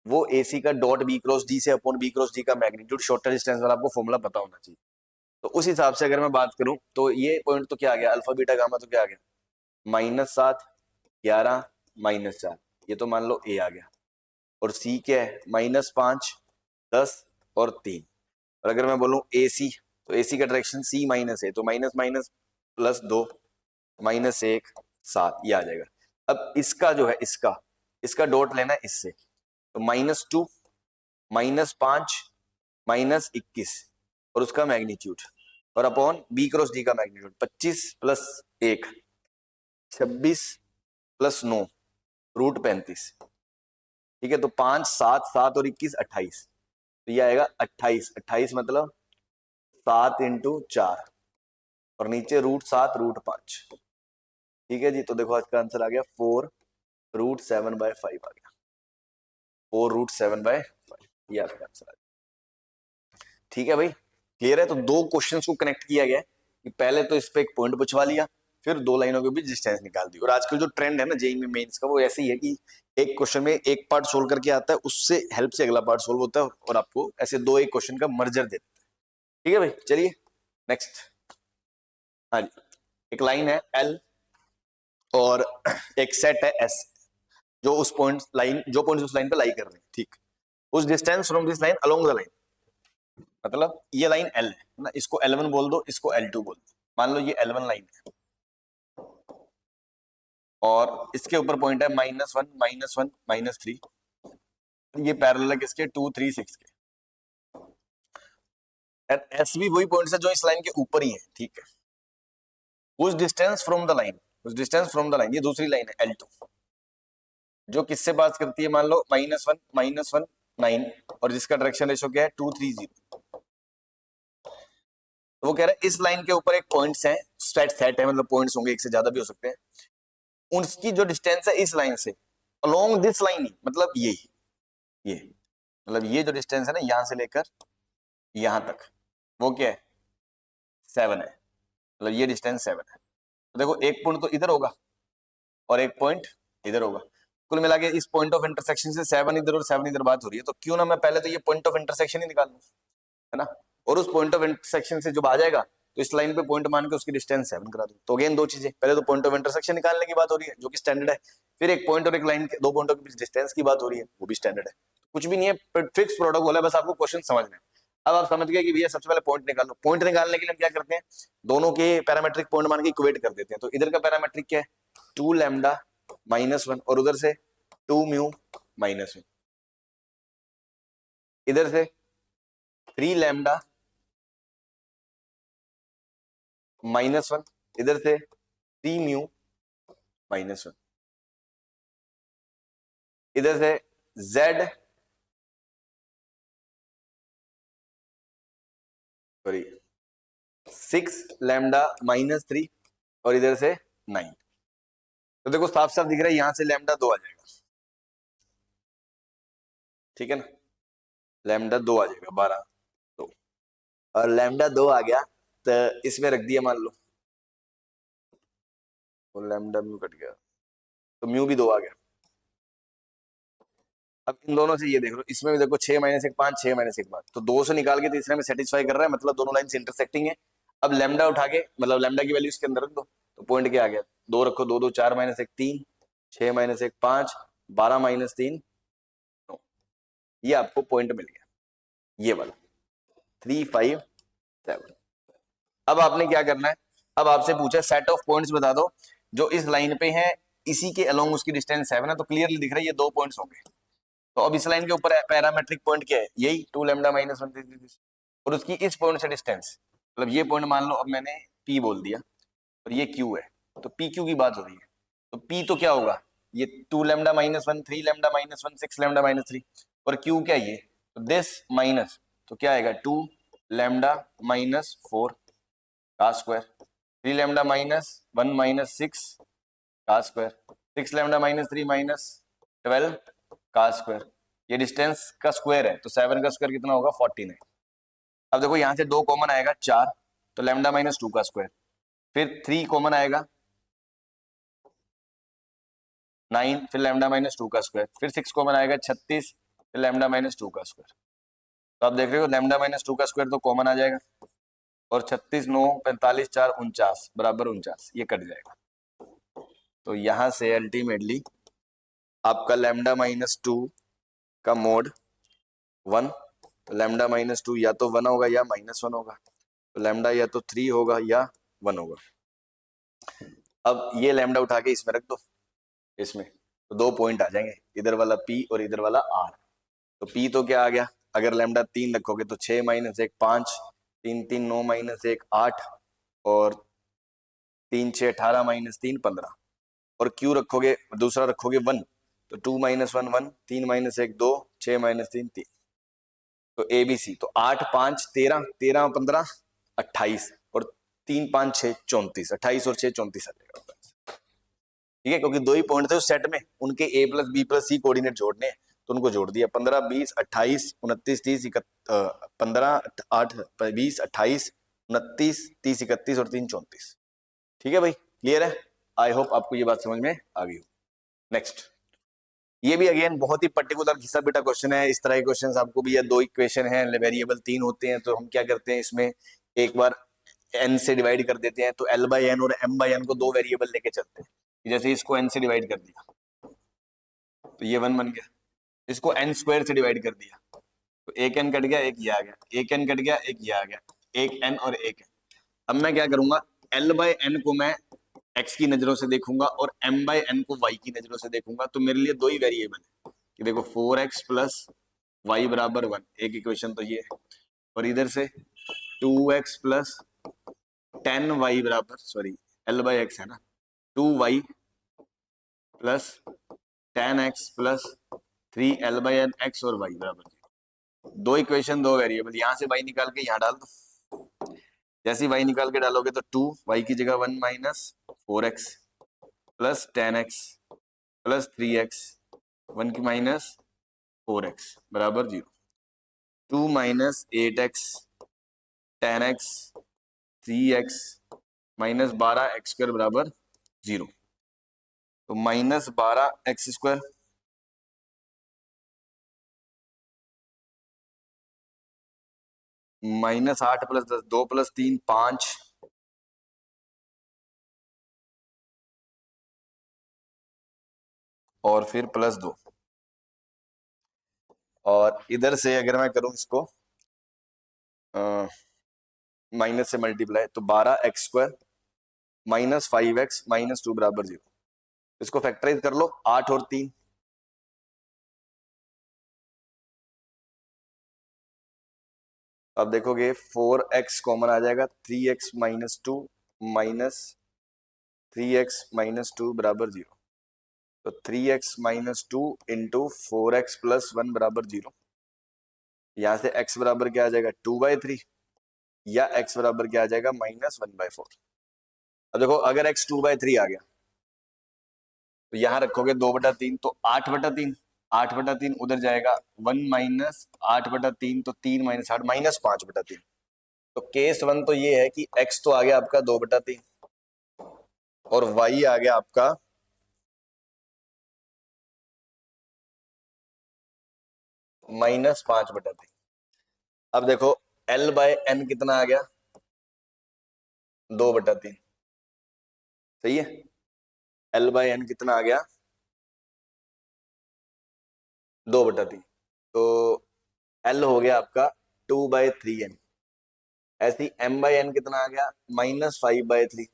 वो AC का डॉट बी क्रॉस डी से अपॉन बी क्रॉस डी का मैग्नीट्यूड शॉर्टर डिस्टेंस वाला आपको फॉर्मूला पता होना चाहिए। तो उस हिसाब से अगर मैं बात करूं तो ये पॉइंट तो क्या आ गया, अल्फा बीटा गामा तो क्या आ गया, -7 11 -4, ये तो मान लो ए आ गया। और सी क्या है, -5 10 और 3। और अगर मैं बोलूं AC, तो AC का डायरेक्शन C माइनस है, तो माइनस माइनस +2 -1 7, ये आ जाएगा। अब इसका जो है इसका डॉट लेना है इससे, तो -2 -5 -21 और उसका मैग्नीट्यूड, और अपॉन बी क्रॉस डी का मैग्नीट्यूड 25 + 1 26 + 9 √35। ठीक है, तो 5 7 7 और 21 28, तो ये आएगा 28 मतलब 7 × 4 और नीचे √7 √5। ठीक है जी, तो देखो आज का आंसर आ गया 4√7/5 आ गया, 4√7/5, ये आपका आंसर आ गया। ठीक है भाई, क्लियर है। तो दो क्वेश्चंस को कनेक्ट किया गया कि पहले तो इस पे एक पॉइंट पूछवा लिया, फिर दो लाइनों के बीच डिस्टेंस निकाल दी। और आजकल जो ट्रेंड है ना जेईई में मेंस का, वो ऐसे ही है कि एक क्वेश्चन में एक पार्ट सोल्व करके आता है, उससे हेल्प से अगला पार्ट सोल्व होता है और आपको ऐसे दो एक क्वेश्चन का मर्जर देता है। ठीक है भाई, चलिए नेक्स्ट। हाँ जी, एक लाइन है L और एक सेट है S, जो उस पॉइंट उस लाइन पे लाई कर रहे हैं। ठीक, उस distance from this line along the line, मतलब ये लाइन L है ना, इसको L1 बोल दो, इसको L2 बोल दो। मान लो ये L1 लाइन है और इसके ऊपर पॉइंट है -1 -1 -3, ये पैरेलल है किसके, 2 3 6 के। एस भी वही पॉइंट है जो इस लाइन के ऊपर ही है। ठीक है, उस डिस्टेंस फ्रॉम द लाइन, ये दूसरी लाइन है L2, जो किससे पास करती है, मान लो -1 -1 9, और जिसका डायरेक्शन रेशो क्या है 2 3 0। तो वो कह रहा है इस लाइन के ऊपर एक पॉइंट्स है, सेट है, मतलब पॉइंट्स होंगे, एक से ज्यादा भी हो सकते हैं, उनकी जो डिस्टेंस है इस लाइन से अलोंग दिस लाइन ही, मतलब ये मतलब ये जो डिस्टेंस है ना यहां से लेकर यहां तक, वो क्या है 7 है, मतलब ये डिस्टेंस 7 है। तो देखो एक पॉइंट तो इधर होगा और एक पॉइंट इधर होगा, कुल मिला के इस पॉइंट ऑफ इंटरसेक्शन से 7 इधर और 7 इधर बात हो रही है, तो क्यों ना मैं पहले तो ये पॉइंट ऑफ इंटरसेक्शन ही निकाल लूं, है ना। और उस पॉइंट ऑफ इंटरसेक्शन से जब आ जाएगा तो इस लाइन पे पॉइंट मान के उसकी डिस्टेंस 7 करा दूं। तो अगेन दो चीजें, पहले तो पॉइंट ऑफ इंटरसेक्शन निकालने की बात हो रही है जो कि स्टैंडर्ड है, फिर एक पॉइंट और एक लाइन के, दो पॉइंटों के बीच डिस्टेंस की बात हो रही है, वो भी स्टैंडर्ड है। कुछ भी नहीं है, फिक्स प्रोडक्ट बोला है, बस आपको क्वेश्चन समझना है। अब आप समझ गए कि भैया सबसे पहले पॉइंट निकालो। पॉइंट निकालने के लिए हम क्या करते हैं, दोनों के पैरामेट्रिक पॉइंट मान के इक्वेट कर देते हैं। तो इधर का पैरामेट्रिक क्या है 2 लैम्डा -1 और उधर से 2 म्यू -1, इधर से 3 लैम्डा -1, इधर से 3 म्यू -1, इधर से z सॉरी 6 लैम्डा -3 और इधर से 9। तो देखो साफ साफ दिख रहा है यहां से लैम्डा 2 आ जाएगा। ठीक है ना, लैम्डा 2 आ जाएगा 12 2, और लैम्डा 2 आ गया तो इसमें रख दिया मान लो, वो लैम्डा म्यू कट गया तो म्यू भी 2 आ गया। अब इन दोनों से ये देख लो, इसमें भी देखो 6 -1 5 6 -1 5, तो 2 से निकाल के तीसरे में सेटिस्फाई कर रहा है, मतलब दोनों लाइन से इंटरसेक्टिंग है। अब लैम्डा उठा के, मतलब लैम्डा की वैल्यू इसके अंदर रख दो, तो पॉइंट क्या आ गया, 2 रखो, 2 2 4 -1 3 6 -1 5 12 -3 9, ये आपको पॉइंट मिल गया, ये वाला 3 5 7। अब आपने क्या करना है, अब आपसे पूछा सेट ऑफ पॉइंट्स बता दो जो इस लाइन पे है, इसी के अलोंग उसकी डिस्टेंस 7 है, तो क्लियरली दिख रहा है ये दो पॉइंट्स होंगे। तो अब इस लाइन के ऊपर पैरामेट्रिक पॉइंट क्या है, यही 2 लैम्डा -1 और उसकी इस पॉइंट से डिस्टेंस, मतलब ये पॉइंट मान लो अब मैंने P बोल दिया और ये Q है, तो PQ की बात हो रही है। तो P तो क्या होगा, ये 2 लैम्डा -1 3 लैम्डा -1 6 लैम्डा -3, और Q क्या है ये, तो दिस माइनस, तो क्या आएगा 2 लैम्डा -4 का स्क्वायर, 3 लैम्डा -1 -6 का स्क्वायर, 6 लैम्डा -3 -12 का स्क्वायर, ये डिस्टेंस का स्क्वायर है, तो 7 का स्क्वायर कितना होगा 14 है। अब देखो यहां से 2 कॉमन आएगा 4, तो लैम्डा -2 का स्क्वायर, फिर 3 कॉमन आएगा 9, फिर लैम्डा माइनस 2 का स्क्वायर, फिर 6 कॉमन आएगा 36, फिर लैम्डा माइनस 2 का स्क्वायर। तो आप देख रहे हो लैम्डा माइनस 2 का स्क्वायर तो कॉमन आ जाएगा, और 36 9 45 4 49 बराबर 49, ये कट जाएगा। तो यहां से अल्टीमेटली आपका लैम्डा माइनस 2 का मोड 1, तो लैम्डा माइनस 2 या तो 1 होगा या -1 होगा, तो लैम्डा या तो 3 होगा या 1 होगा। अब ये लैम्डा उठा के इसमें रख दो, इसमें तो 2 पॉइंट आ जाएंगे, इधर वाला P और इधर वाला R। तो P तो क्या आ गया, अगर लैम्डा 3 रखोगे तो 6 - 1 5, 3 3 9 - 1 8, और 3 6 18 - 3 15, और Q रखोगे दूसरा रखोगे 1, तो 2 - 1 1, 3 - 1 2, 6 - 3 3। तो ABC तो 8 5 13, 13 15 28, और 3 5 6 34, 28 और 6 34 आ जाएगा। ठीक है, क्योंकि 2 ही पॉइंट थे उस सेट में, उनके A + B + C कोऑर्डिनेट जोड़ने, तो उनको जोड़ दिया। 15 20 28 29 30 15 8 20 28 29 30 31 और 3 34। ठीक है भाई, क्लियर है? आई होप आपको ये बात समझ में आ गई हो। नेक्स्ट, ये भी अगेन बहुत ही पर्टिकुलर घिसा पिटा क्वेश्चन है। इस तरह के क्वेश्चन आपको भी, या 2 इक्वेशन है, वेरिएबल 3 होते हैं, तो हम क्या करते हैं इसमें, एक बार n से डिवाइड कर देते हैं, तो L/n और M/n को 2 वेरिएबल लेके चलते हैं। जैसे इसको n से डिवाइड कर दिया तो ये 1 बन गया, इसको n² से डिवाइड कर दिया तो एक n कट गया, एक ये आ गया, एक n कट गया, एक ये आ गया, एक n और एक n। अब मैं क्या करूंगा, L/n को मैं x की नजरों से देखूंगा और M/n को y की नजरों से देखूंगा। तो मेरे लिए 2 ही वेरिएबल है कि देखो 4x + y = 1, एक इक्वेशन तो ये है, और इधर से 2x + 10y बराबर, सॉरी L/x है ना, 2y + 10x + 3 L/x और y बराबर 2 इक्वेशन 2 वेरिएबल। यहां से y निकाल के यहां डाल दो। जैसे y निकाल के डालोगे तो 2 y की जगह 1 - 4x + 10x + 3x 1 की -4x बराबर 0। 2 - 8x 10x 3x -12x² बराबर 0। तो -12x² -8 + 10 2 + 3 5, और फिर +2, और इधर से अगर मैं करूं इसको माइनस से मल्टीप्लाई, तो 12x² -5x -2 बराबर 0। इसको फैक्टराइज कर लो, 8 और 3, अब देखोगे 4x कॉमन आ जाएगा, 3x - 2 -3x - 2 बराबर 0। तो 3x - 2 इंटू 4x + 1 बराबर 0। यहां से x बराबर क्या आ जाएगा, 2/3, या x बराबर क्या आ जाएगा, -1/4। अब देखो अगर x 2/3 आ गया तो यहां रखोगे 2/3, तो 8/3, 8/3 उधर जाएगा, 1 - 8/3, तो 3 - 8 -5/3। तो केस 1 तो ये है कि x तो आ गया आपका 2/3, और y आ गया आपका -5/3। अब देखो L/n कितना आ गया, 2/3, सही है। L/n कितना आ गया, 2/3। तो L हो गया आपका 2/3n। ऐसी M/n कितना आ गया, -5/3।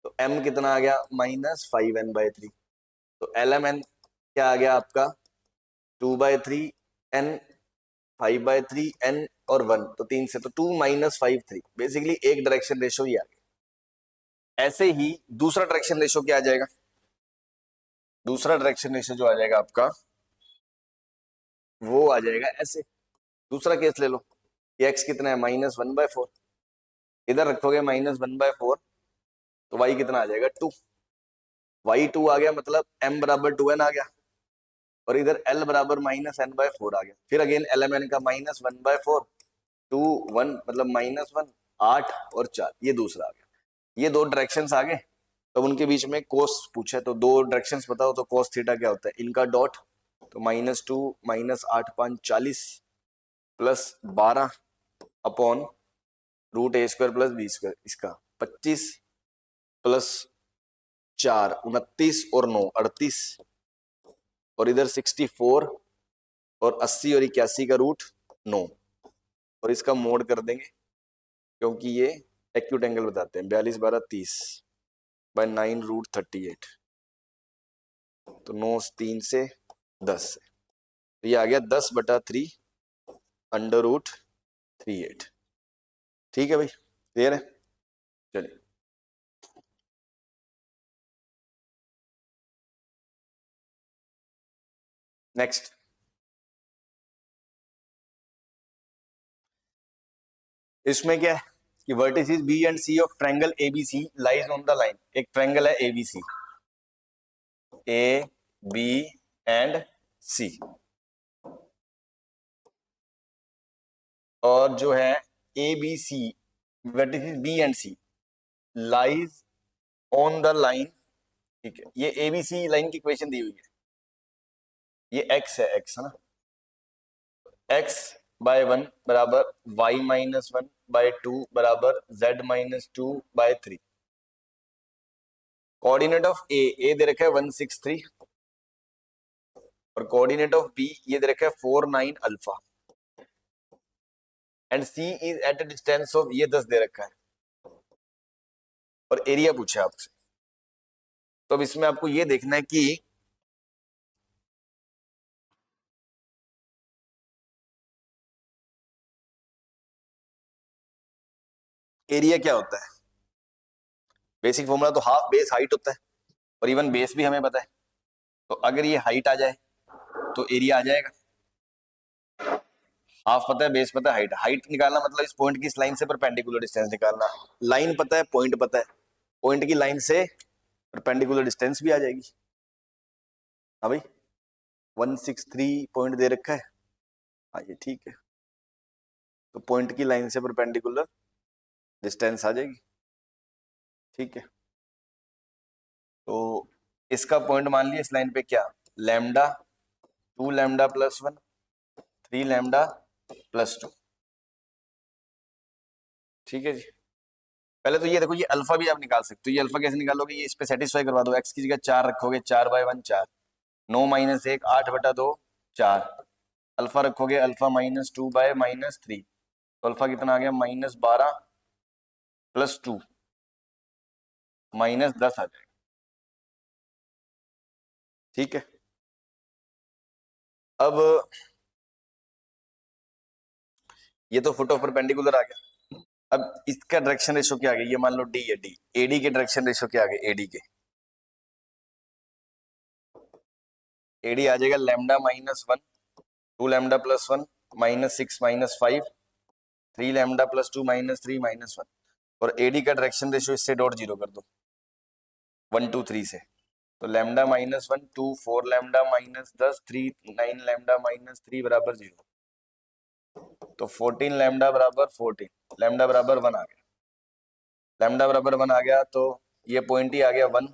तो M कितना आ गया, -5n/3। तो LMN क्या आ गया आपका, 2/3n 5/3n और 1, तो 3 से, तो 2 - 5 3। बेसिकली एक डायरेक्शन रेशो ही आ गया। ऐसे ही दूसरा डायरेक्शन रेशो क्या आ जाएगा, दूसरा डायरेक्शन रेशो जो आ जाएगा आपका, वो आ जाएगा ऐसे। दूसरा केस ले लो कि x कितना है, -1/4, इधर रखोगे -1/4, तो y कितना आ जाएगा, 2। y 2 आ गया, मतलब m = 2n आ गया, और इधर L = -n/4 आ गया। फिर अगेन LMN का -1/4 2 1, मतलब -1 8 और 4, ये दूसरा आ गया। ये 2 डायरेक्शंस आ गए। तो उनके बीच में कोस पूछा है, तो दो डायरेक्शंस बताओ तो कोस थीटा क्या होता है, इनका डॉट, तो -2 -8 × 5 = 40 +12 अपॉन √a² + b², इसका 25 +4 29 और 9 38, और इधर 64 और 80 और 81 का रूट 9, और इसका मोड कर देंगे क्योंकि ये एक्यूट एंगल बताते हैं, 42 12 30 बाय 9 √38, तो 9 3 से 10 से, तो ये आ गया 10/3 √38। ठीक है भाई, क्लियर है? चलिए नेक्स्ट। इसमें क्या है कि vertices B and C of triangle ABC lies on the line, एक ट्रायंगल है ABC, A B and C, और जो है A B C vertices B and C lies on the line, ठीक है, ये एबीसी लाइन की इक्वेशन दी हुई है, ये एक्स है, एक्स है ना, x/1 बराबर y-1/2 बराबर z-2/3। कोऑर्डिनेट ऑफ ए दे रखा है 163, और कोऑर्डिनेट ऑफ बी ये दे रखा है 49 alpha, and C is at a distance of, ये 10 दे रखा है, और एरिया पूछा आपसे। तो अब इसमें आपको ये देखना है कि एरिया क्या होता है। बेसिक फॉर्मूला तो हाफ बेस हाइट होता है, और इवन बेस भी हमें पता है, तो अगर ये हाइट आ जाए तो एरिया आ जाएगा। हाफ पता है, बेस पता है, हाइट, हाइट निकालना मतलब इस पॉइंट की इस लाइन से परपेंडिकुलर डिस्टेंस निकालना, लाइन पता है, पॉइंट पता है, पॉइंट की लाइन से परपेंडिकुलर डिस्टेंस भी आ जाएगी। हाँ भाई, 163 पॉइंट दे रखा है, हाँ ये ठीक है, तो पॉइंट की लाइन से परपेंडिकुलर डिस्टेंस आ जाएगी। ठीक है, तो इसका पॉइंट मान लिया इस लाइन पे क्या, लैम्डा, 2 लैम्डा + 1 3 लैम्डा + 2। ठीक है जी, पहले तो ये देखो, ये अल्फा भी आप निकाल सकते हो, ये अल्फा कैसे निकालोगे, ये इस पे सेटिस्फाई करवा दो, एक्स की जगह 4 रखोगे, 4/1 4, 9 - 1 8/2 4, अल्फा रखोगे, अल्फा -2/-3, तो अल्फा कितना आ गया, -12 + 2 -10 आ जाएगा। ठीक है, अब ये तो फुट ऑफ परपेंडिकुलर आ गया, अब इसका डायरेक्शन रेशो क्या आ गया, ये मान लो डी है, डी एडी के डायरेक्शन रेशो क्या आ गया, एडी के, एडी आ जाएगा लैम्डा -1 2 लैम्डा + 1 -6 -5 3 लैम्डा + 2 -3 -1, और एडी का डायरेक्शन रेशियो इससे डॉट जीरो कर दो 1 2 3 से, तो लैम्डा -1 2 4 लैम्डा -10 3 9 लैम्डा -3 बराबर 0, तो 14 लैम्डा बराबर 14, लैम्डा बराबर 1 आ गया, लैम्डा बराबर 1 आ गया, तो ये पॉइंट ही आ गया 1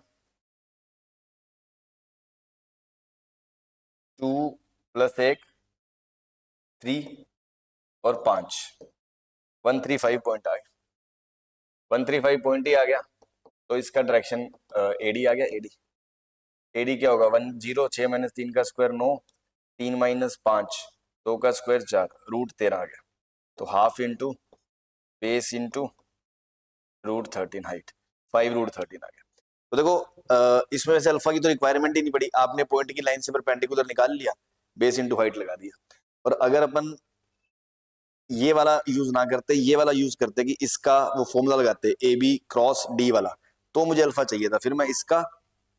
2 + 1 3 और 5 135 पॉइंट आ गया, 135 पॉइंट ही आ गया, तो इसका डायरेक्शन एडी आ गया, एडी, एडी क्या होगा 1 0 6 - 3 का स्क्वायर 9 3 - 5 2 का स्क्वायर 4 √13 आ गया, तो half into base into √13 height, 5 √13 आ गया। तो देखो इसमें वैसे अल्फा की तो रिक्वायरमेंट ही नहीं पड़ी, आपने पॉइंट की लाइन से परपेंडिकुलर निकाल लिया, बेस इंटू हाइट लगा दिया, और अगर अपन ये वाला यूज ना करते, ये वाला यूज करते कि इसका वो फॉर्मूला लगाते ए बी क्रॉस डी वाला, तो मुझे अल्फा चाहिए था, फिर मैं इसका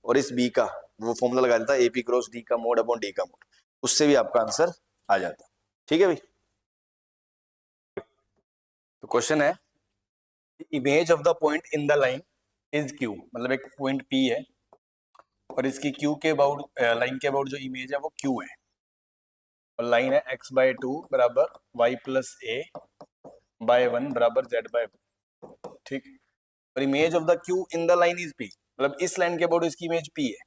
और इस बी का वो फॉर्मूला लगा देता, ए पी क्रॉस डी का मोड अपॉन डी का मोड, उससे भी आपका आंसर आ जाता। ठीक है भाई, तो क्वेश्चन है image of the point in the line is Q, मतलब एक पॉइंट पी है और इसकी क्यू के अबाउट, लाइन के अबाउट जो इमेज है वो क्यू है, और लाइन है x/2 बराबर y + a/1 बराबर z/2। ठीक, और image of the Q in the line is P, मतलब इस लाइन के अबाउट इसकी इमेज P है,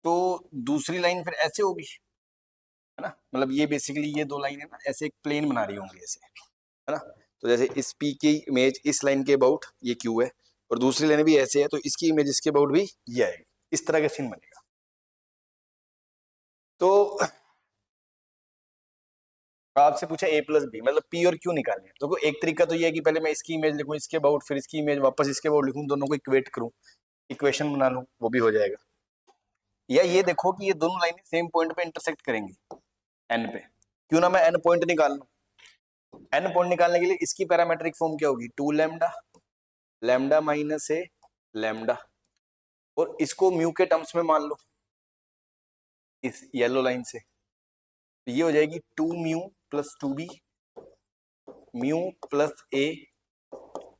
तो दूसरी लाइन फिर ऐसे होगी, है ना, मतलब ये बेसिकली ये दो लाइन है ना, ऐसे एक प्लेन बना रही होंगी ऐसे, है ना। तो जैसे इस P की इमेज इस लाइन के अबाउट ये Q है, और दूसरी लाइन भी ऐसे है, तो इसकी इमेज इसके अबाउट भी ये आएगी, इस तरह का सीन बनेगा। तो आपसे पूछा A प्लस बी मतलब P और Q निकालने हैं, तो एक तरीका तो ये है कि पहले मैं इसकी इमेज लिखूं इसके अबाउट, फिर इसकी इमेज वापस इसके अबाउट लिखूं, दोनों को इक्वेट करूं, इक्वेशन बना लूं, वो भी हो जाएगा। या ये देखो कि ये दोनों लाइनें सेम पॉइंट पे इंटरसेक्ट करेंगी n पे, क्यों ना मैं n पॉइंट निकाल लूं। n पॉइंट निकालने के लिए इसकी पैरामेट्रिक फॉर्म क्या होगी, 2 लैम्डा, लैम्डा माइनस ए लैम्डा, और इसको म्यू के टर्म्स में मान लो इस येलो लाइन से, तो ये हो जाएगी 2 mu plus 2b mu plus A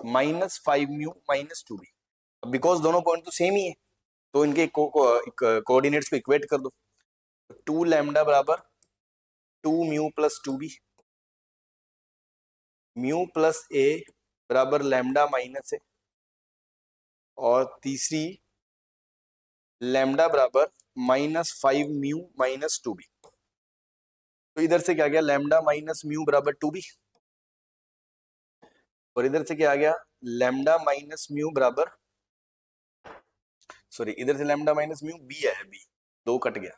minus 5 mu minus 2b। Because दोनों पॉइंट तो सेम ही है, तो इनके कोऑर्डिनेट्स को इक्वेट कर दो। 2 लैम्डा बराबर 2 mu plus 2b, mu plus a बराबर लैम्डा माइनस ए, और तीसरी लैम्डा बराबर माइनस 5 म्यू माइनस 2b। तो इधर से क्या गया, लैम्डा माइनस म्यू बराबर 2b, और इधर से क्या आ गया, लैम्डा माइनस म्यू बराबर, सॉरी इधर से लैम्डा माइनस म्यू बी है, बी दो कट गया,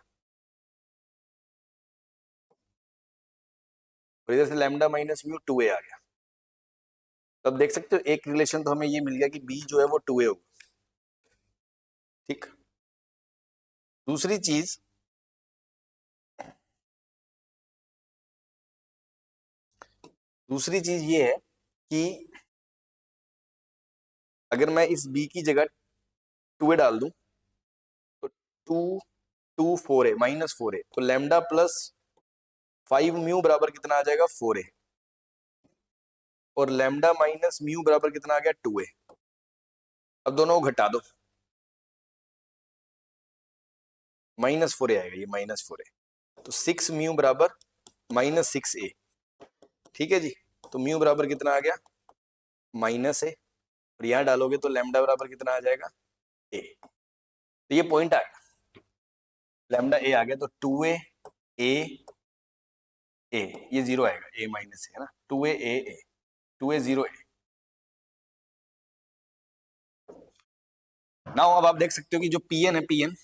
और इधर से लैम्डा माइनस म्यू 2a आ गया। तो अब देख सकते हो एक रिलेशन तो हमें ये मिल गया कि b जो है वो 2a होगा, ठीक। दूसरी चीज, ये है कि अगर मैं इस b की जगह 2a डाल दूं, तो 2 4a माइनस 4a, तो लैम्डा प्लस 5 म्यू बराबर कितना आ जाएगा 4a, और लैम्डा माइनस म्यू बराबर कितना आ गया 2a। अब दोनों को घटा दो, माइनस 4a आएगा, ये माइनस 4a, तो 6 म्यू बराबर माइनस 6a, ठीक है जी। तो म्यू बराबर कितना आ गया माइनस ए, और यहां डालोगे तो लैम्डा बराबर कितना आ जाएगा ए, तो ये पॉइंट आ गया, लैम्डा ए आ गया, तो 2a ए ए, ये जीरो आएगा, ए माइनस है ना, 2a ए ए, 2a 0 ए। नाउ अब आप देख सकते हो कि जो पीएन है, पीएन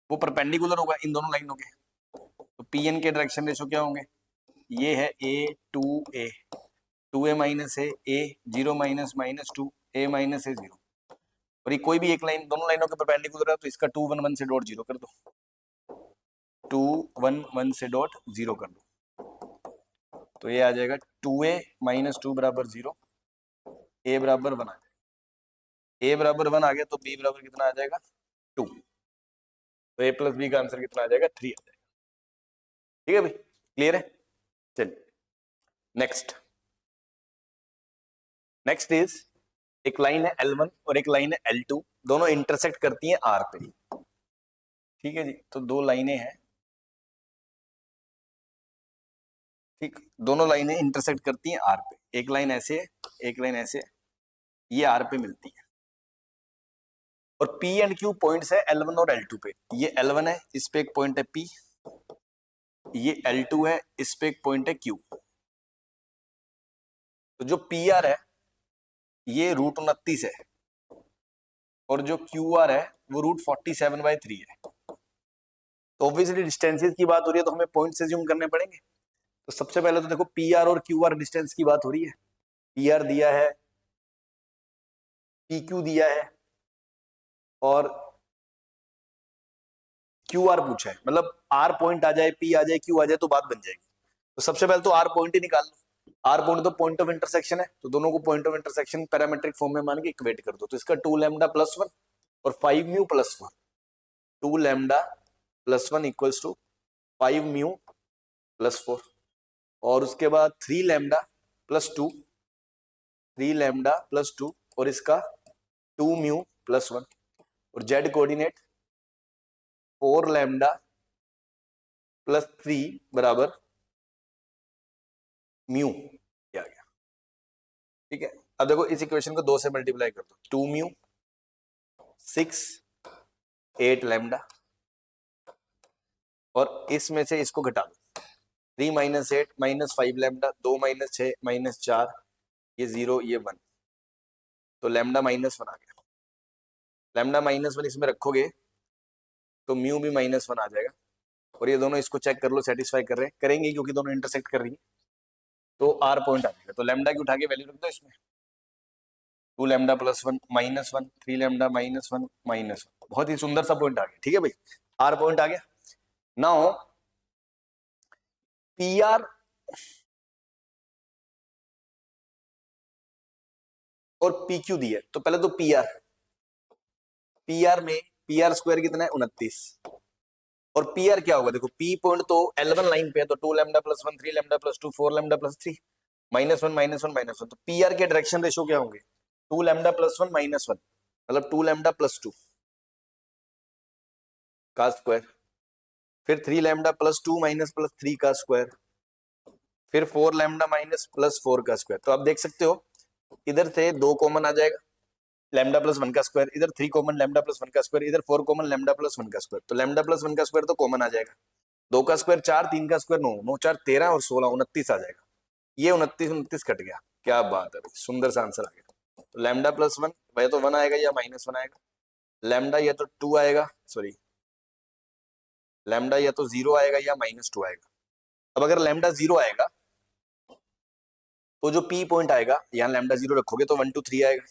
वो परपेंडिकुलर होगा इन दोनों लाइनों के, तो पीएन के डायरेक्शन रेशो क्या होंगे, ये है a 2a minus a 0 minus minus 2 a minus a 0, और ये कोई भी एक लाइन दोनों लाइनों के परपेंडिकुलर है, तो इसका 2 1 1 से डॉट 0 कर दो, 2 1 1 से डॉट 0 कर दो, तो ये आ जाएगा 2a माइनस 2 बराबर 0, a बराबर 1 आ जाएगा, a बराबर 1 आ गया, तो b बराबर कितना आ जाएगा 2, तो a प्लस बी का आंसर कितना आ जाएगा 3 आ जाएगा। ठीक है भाई, क्लियर है। चलिए नेक्स्ट, नेक्स्ट इज एक लाइन है L1 और एक लाइन है L2, दोनों इंटरसेक्ट करती हैं R पे, ठीक है जी। तो दो लाइनें हैं, ठीक, दोनों लाइनें इंटरसेक्ट करती हैं R पे, एक लाइन ऐसे है एक लाइन ऐसे है, ये R पे मिलती है, और P एंड Q पॉइंट्स है L1 और L2 पे। ये L1 है, इस पे एक पॉइंट है P, ये L2 है, इस पे एक पॉइंट है Q। तो जो PR है ये √29 है, और जो QR है वो √47/3 है। तो ऑब्वियसली डिस्टेंसेस की बात हो रही है, तो हमें पॉइंट्स एज्यूम करने पड़ेंगे। तो सबसे पहले तो देखो PR और QR डिस्टेंस की बात हो रही है, PR दिया है, PQ दिया है, और QR पूछा है, मतलब R पॉइंट आ जाए, P आ जाए, Q आ जाए तो बात बन जाएगी। तो सबसे पहले तो R पॉइंट ही निकाल लो, R पॉइंट तो पॉइंट ऑफ इंटरसेक्शन है, तो दोनों को point of intersection parametric form में मान के इक्वेट कर दो, तो इसका 2 लैम्डा प्लस 1 और 5 mu plus 1, 2 lambda plus 1 equals to 5 mu plus 4, और उसके बाद 3 लैम्डा प्लस 2, 3 लैम्डा प्लस 2, और इसका 2 म्यू प्लस 1, और जेड कोऑर्डिनेट 4 लैम्डा प्लस 3 बराबर म्यू आ गया, ठीक है। अब देखो इस इक्वेशन को 2 से मल्टीप्लाई कर दो, 2 म्यू 6 8 लैम्डा, और इसमें से इसको घटा दो, 3 minus 8 minus 5 lambda, 2 minus 6 minus 4, ये 0 ये 1, तो लैम्डा -1 आ गया। लैम्डा -1 इसमें रखोगे तो म्यू भी -1 आ जाएगा, और ये दोनों इसको चेक कर लो सेटिस्फाई कर रहे हैं, करेंगे क्योंकि दोनों इंटरसेक्ट कर रही है, तो आर पॉइंट आ जाएगा। तो लैम्डा की उठा के वैल्यू रख दो इसमें, 2 लैम्डा +1 -1, 3 लैम्डा -1 -1, बहुत ही सुंदर सा पॉइंट आ गया। ठीक है भाई, आर पॉइंट आ गया। नाउ पी आर और पी क्यू दिया है, तो पहले तो पी आर में पी आर स्क्वायर कितना है 29, और पी आर क्या होगा, देखो पी पॉइंट तो L1 लाइन पे है, तो 2 लैम्डा +1 3 लैम्डा +2 4 लैम्डा +3 -1 -1 -1, तो पी आर के डायरेक्शन रेशियो क्या होंगे, 2 लैम्डा +1 -1, मतलब 2 लैम्डा +2 का स्क्वायर, फिर 3 लैम्डा +2 -+3 का स्क्वायर, फिर 4 लैम्डा -+4 का स्क्वायर। तो आप देख सकते हो इधर से 2 कॉमन आ जाएगा, लैम्डा +1 का स्क्वायर, इधर 3 कॉमन लैम्डा +1 का स्क्वायर, इधर 4 कॉमन लैम्डा +1 का स्क्वायर, तो लैम्डा +1 का स्क्वायर तो कॉमन आ जाएगा, 2 का स्क्वायर 4, 3 का स्क्वायर 9, 9 4 13 और 16 29 आ जाएगा, ये 29 कट गया। क्या बात है, सुंदर सा आंसर आ गया। तो लैम्डा +1 वह तो 1 आएगा या -1 आएगा, लैम्डा या तो 2 आएगा, सॉरी लैम्डा या तो 0 आएगा या -2 आएगा। अब अगर लैम्डा 0 आएगा तो जो पी पॉइंट आएगा, यहाँ लैम्डा 0 रखोगे तो 1 2 3 आएगा,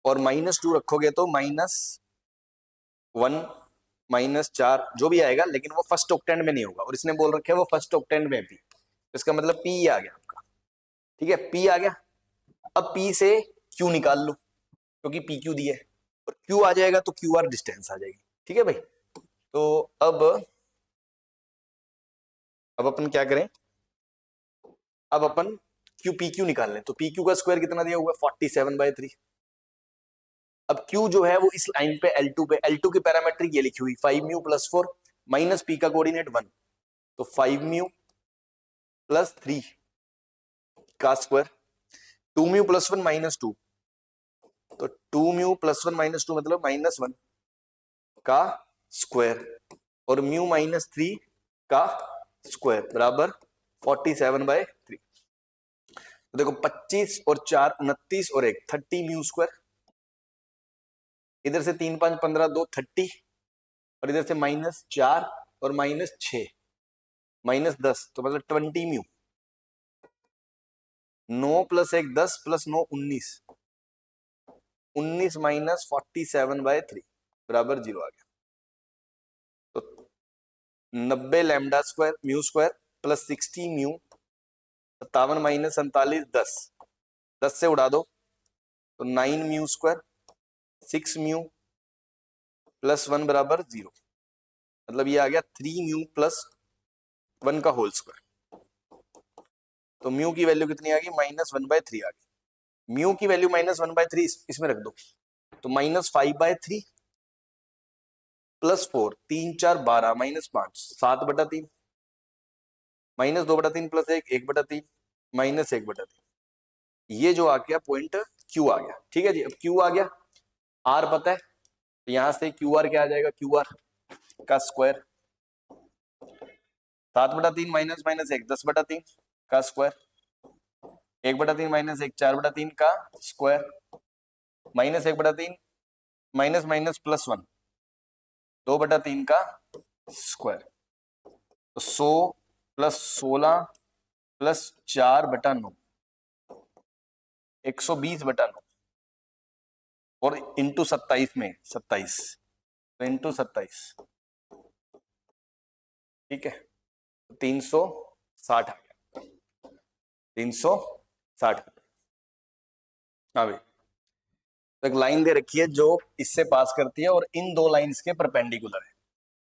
और -2 रखोगे तो -1 -4 जो भी आएगा, लेकिन वो फर्स्ट ऑक्टेंड में नहीं होगा, और इसने बोल रखे वो फर्स्ट ऑक्टेंड में भी, इसका मतलब पी आ गया आपका। ठीक है, पी आ गया। अब पी से क्यू निकाल लो, क्योंकि पी क्यू दिया है, और क्यू आ जाएगा तो क्यू आर डिस्टेंस आ जाएगी। ठीक है भाई, तो अब अपन क्या करें, अब अपन क्यू पी क्यू निकाल लें। तो पी क्यू का स्क्वायर कितना दिया हुआ है 47/3। अब क्यू जो है वो इस लाइन पे L2 पे, L2 की पैरामेट्रिक ये लिखी हुई 5 म्यू +4 माइनस पी का कोऑर्डिनेट 1, तो 5 म्यू +3 का स्क्वायर, 2 म्यू +1 -2, तो 2 म्यू +1 -2 मतलब -1 का स्क्वायर, और म्यू -3 का स्क्वायर बराबर 47/3। तो देखो 25 और 4 29 और 1 30 म्यू स्क्वायर, इधर से 3 5 15 2 30, और इधर से -4 और -6 -10, तो मतलब 20 म्यू, 9 + 1 10 + 9 19, 19 - 47/3 बराबर 0 आ गया। तो 90 lambda square mu square plus 60 mu, 57 - 47 10, 10 से उड़ा दो तो 9 म्यू स्क्वायर 6 म्यू +1 बराबर 0, मतलब ये आ गया 3 म्यू +1 का होल स्क्वायर। तो म्यू की वैल्यू कितनी आ गई, -1/3 आ गई। म्यू की वैल्यू -1/3 इसमें रख दो, तो -5/3 +4 3 4 12 -5 7/3 -2/3 + 1 1/3 -1/3, ये जो आ गया पॉइंट क्यू आ गया। ठीक है जी, अब क्यू आ गया, आर पता है, तो यहां से क्यू आर क्या आ जाएगा, क्यू आर का स्क्वायर 7/3 माइनस माइनस 1 10/3 का स्क्वायर, 1/3 - 1 4/3 का स्क्वायर, -1/3 माइनस माइनस +1 2/3 का स्क्वायर, तो 100 + 16 + 4/9 120/9, और इंटू 27 में 27, तो इंटू 27, ठीक है, 360 आ गया, 360। हाँ भाई, तो एक लाइन दे रखी है जो इससे पास करती है और इन दो लाइंस के परपेंडिकुलर है,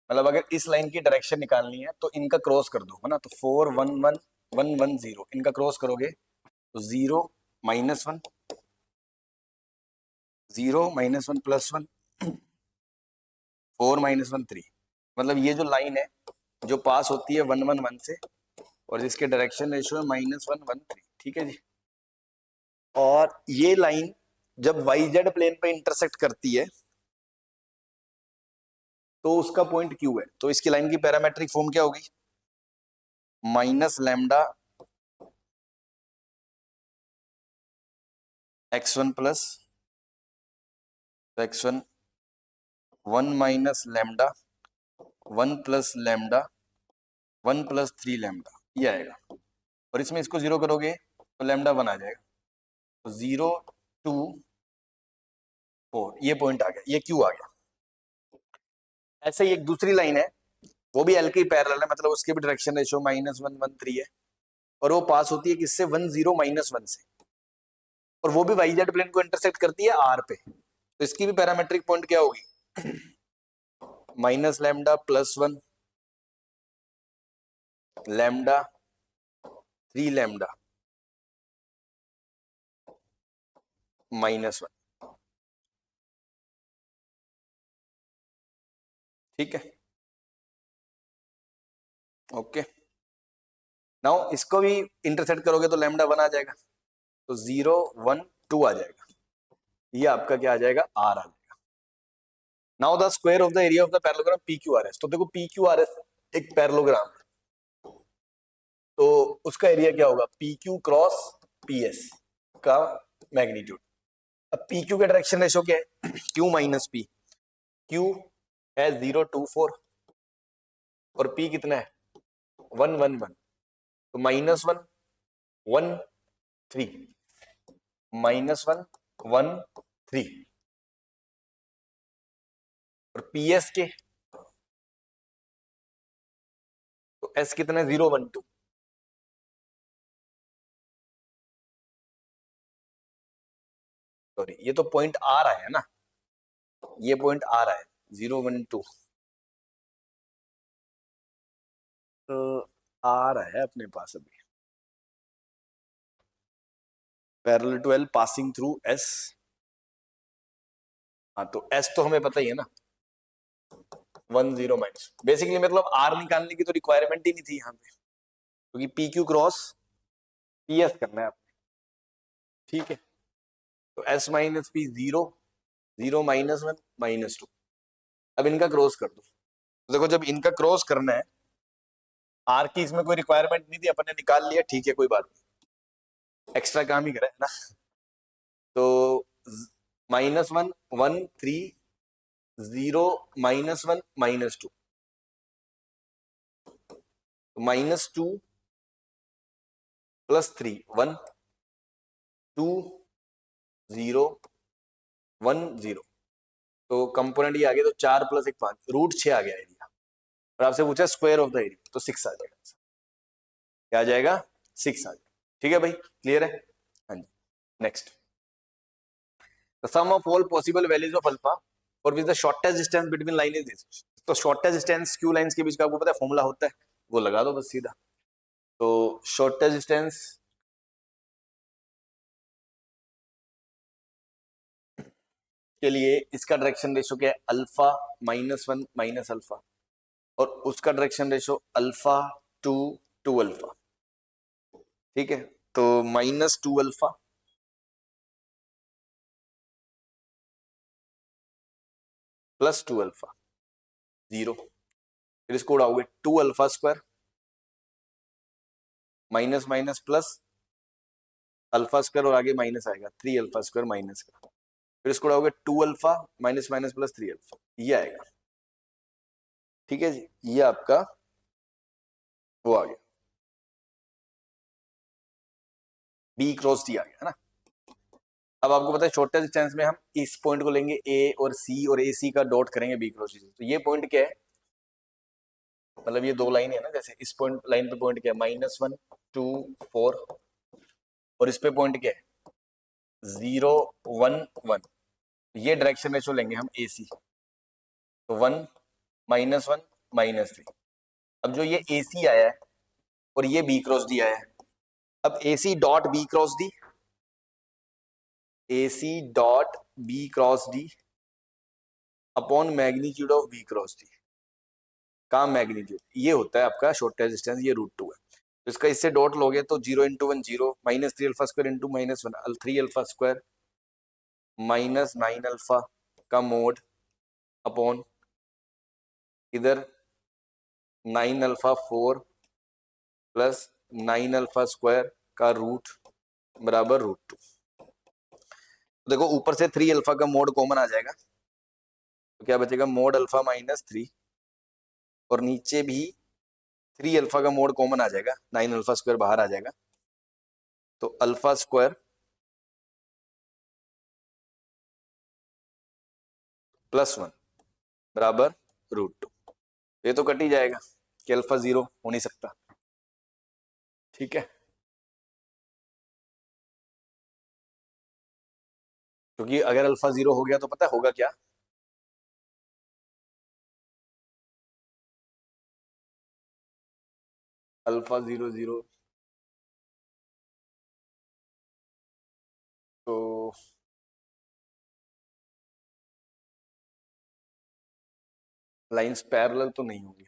मतलब अगर इस लाइन की डायरेक्शन निकालनी है तो इनका क्रॉस कर दो, है ना, तो 4 1 1 1 1 0, इनका क्रॉस करोगे तो 0 -1 0 -1 +1 4 -1 3, मतलब ये जो लाइन है जो पास होती है 1 1 1 से, और जिसके डायरेक्शन रेशियो है -1 1 3। ठीक है जी, और ये लाइन जब वाई जेड प्लेन पे इंटरसेक्ट करती है तो उसका पॉइंट क्यू है, तो इसकी लाइन की पैरामेट्रिक फॉर्म क्या होगी? Minus lambda x1 plus x1 1 minus lambda 1 plus lambda 1 plus 3 lambda, ये आएगा। और इसमें इसको जीरो करोगे तो लैम्डा 1 आ जाएगा, तो 0 2 4, ये पॉइंट आ गया, ये क्यू आ गया। ऐसे ही एक दूसरी लाइन है, वो भी एल की पैरेलल है, मतलब उसके भी डायरेक्शन रेशियो -1 1 3 है, और वो पास होती है किससे? 1 0 -1 से, और वो भी वाई जेड प्लेन को इंटरसेक्ट करती है आर पे, तो इसकी भी पैरामेट्रिक पॉइंट क्या होगी? Minus lambda plus 1 lambda 3 lambda -1, ठीक है, ओके। नाउ इसको भी इंटरसेक्ट करोगे तो लैम्डा 1 आ जाएगा, तो 0 1 2 आ जाएगा, ये आपका क्या आ जाएगा? आर आ जाएगा। Now the square of the area of the parallelogram P Q R S, तो देखो पी क्यू आर एस एक पैरेललोग्राम है, तो उसका एरिया क्या होगा? P Q cross P S का मैग्नीट्यूड। अब पी क्यू का डायरेक्शन रेशो क्या है? क्यू माइनस पी, क्यू है 0 2 4 और पी कितना है? 1 1 1, तो -1 1 3 -1 1 3, और पी एस के तो एस कितना है? 0 1 2, सॉरी ये तो पॉइंट आ रहा है ना, ये पॉइंट आ रहा है 0 1 2, तो आ रहा है अपने पास अभी parallel to L passing through S. हाँ तो एस तो हमें पता ही है ना, 1 0 माइनस, बेसिकली मतलब आर निकालने की तो रिक्वायरमेंट ही नहीं थी यहाँ पे, क्योंकि P Q cross P S करना है आपने, ठीक है। तो एस माइनस पी 0 0 -1 -2, अब इनका क्रॉस कर दो, तो देखो जब इनका क्रॉस करना है, आर की इसमें कोई रिक्वायरमेंट नहीं थी, अपन ने निकाल लिया, ठीक है कोई बात नहीं, एक्स्ट्रा काम ही करा है ना। तो -1 1 3 0 -1 -2, -2 प्लस 3 1 2 0 1 0, तो कंपोनेंट ये आ गया, तो 4 प्लस 1 5, √6 आ गया एरिया, और आपसे पूछा स्क्वायर ऑफ द एरिया, तो 6 आ जाएगा, क्या आ जाएगा? 6 आ जाएगा, ठीक है भाई, क्लियर है? हाँ जी, next, the sum of all possible values of alpha और with the shortest distance between line is this, तो शॉर्टेस्ट डिस्टेंस क्यू लाइंस के बीच का आपको पता है फॉर्मूला होता है, वो लगा दो बस सीधा। तो शॉर्टेस्ट डिस्टेंस के लिए इसका डायरेक्शन रेशियो क्या है? अल्फा -1 माइनस अल्फा, और उसका डायरेक्शन रेशियो अल्फा 2 2 अल्फा, ठीक है। तो -2 अल्फा प्लस 2 अल्फा 0, फिर इसको उड़ाओगे 2 alpha square minus minus plus alpha square, और आगे माइनस आएगा 3 अल्फा स्क्वायर माइनस का, फिर इसको उड़ाओगे 2 alpha minus minus plus 3 alpha, ये आएगा, ठीक है जी, ये आपका वो आ गया, बी क्रॉस डी आ गया ना। अब आपको पता है शॉर्टेस्ट डिस्टेंस में हम इस पॉइंट को लेंगे ए और सी, और ए सी का डॉट करेंगे बी क्रॉस डी, तो ये पॉइंट क्या है? मतलब ये दो लाइन है ना, जैसे इस पॉइंट लाइन पे पॉइंट क्या है? -1 2 4, और इस पे पॉइंट क्या है? 0 1 1, ये डायरेक्शन रेशो लेंगे हम ए सी, तो 1 -1 -3, अब जो ये ए सी आया है और ये बी क्रॉस डी आया है, अब a c dot b cross d, a c dot b cross d upon magnitude of b cross d का मैग्नीट्यूड, ये होता है आपका शॉर्टेस्ट डिस्टेंस, ये √2 है, तो इसका इससे डॉट लोगे तो 0 × 1 0 -3 alpha square into -1 3 alpha square minus 9 alpha का मोड अपॉन इधर 9 अल्फा 4 प्लस 9 अल्फा स्क्वायर का रूट बराबर √2। देखो ऊपर से 3 अल्फा का मोड कॉमन आ जाएगा तो क्या बचेगा, मोड अल्फा माइनस 3, और नीचे भी 3 अल्फा का मोड कॉमन आ जाएगा, 9 अल्फा स्क्वायर बाहर आ जाएगा, तो अल्फा स्क्वायर +1 बराबर √2। ये तो कट ही जाएगा कि अल्फा 0 हो नहीं सकता, ठीक है, क्योंकि अगर अल्फा 0 हो गया तो पता होगा क्या, अल्फा 0 0 तो लाइंस पैरेलल तो नहीं होंगी।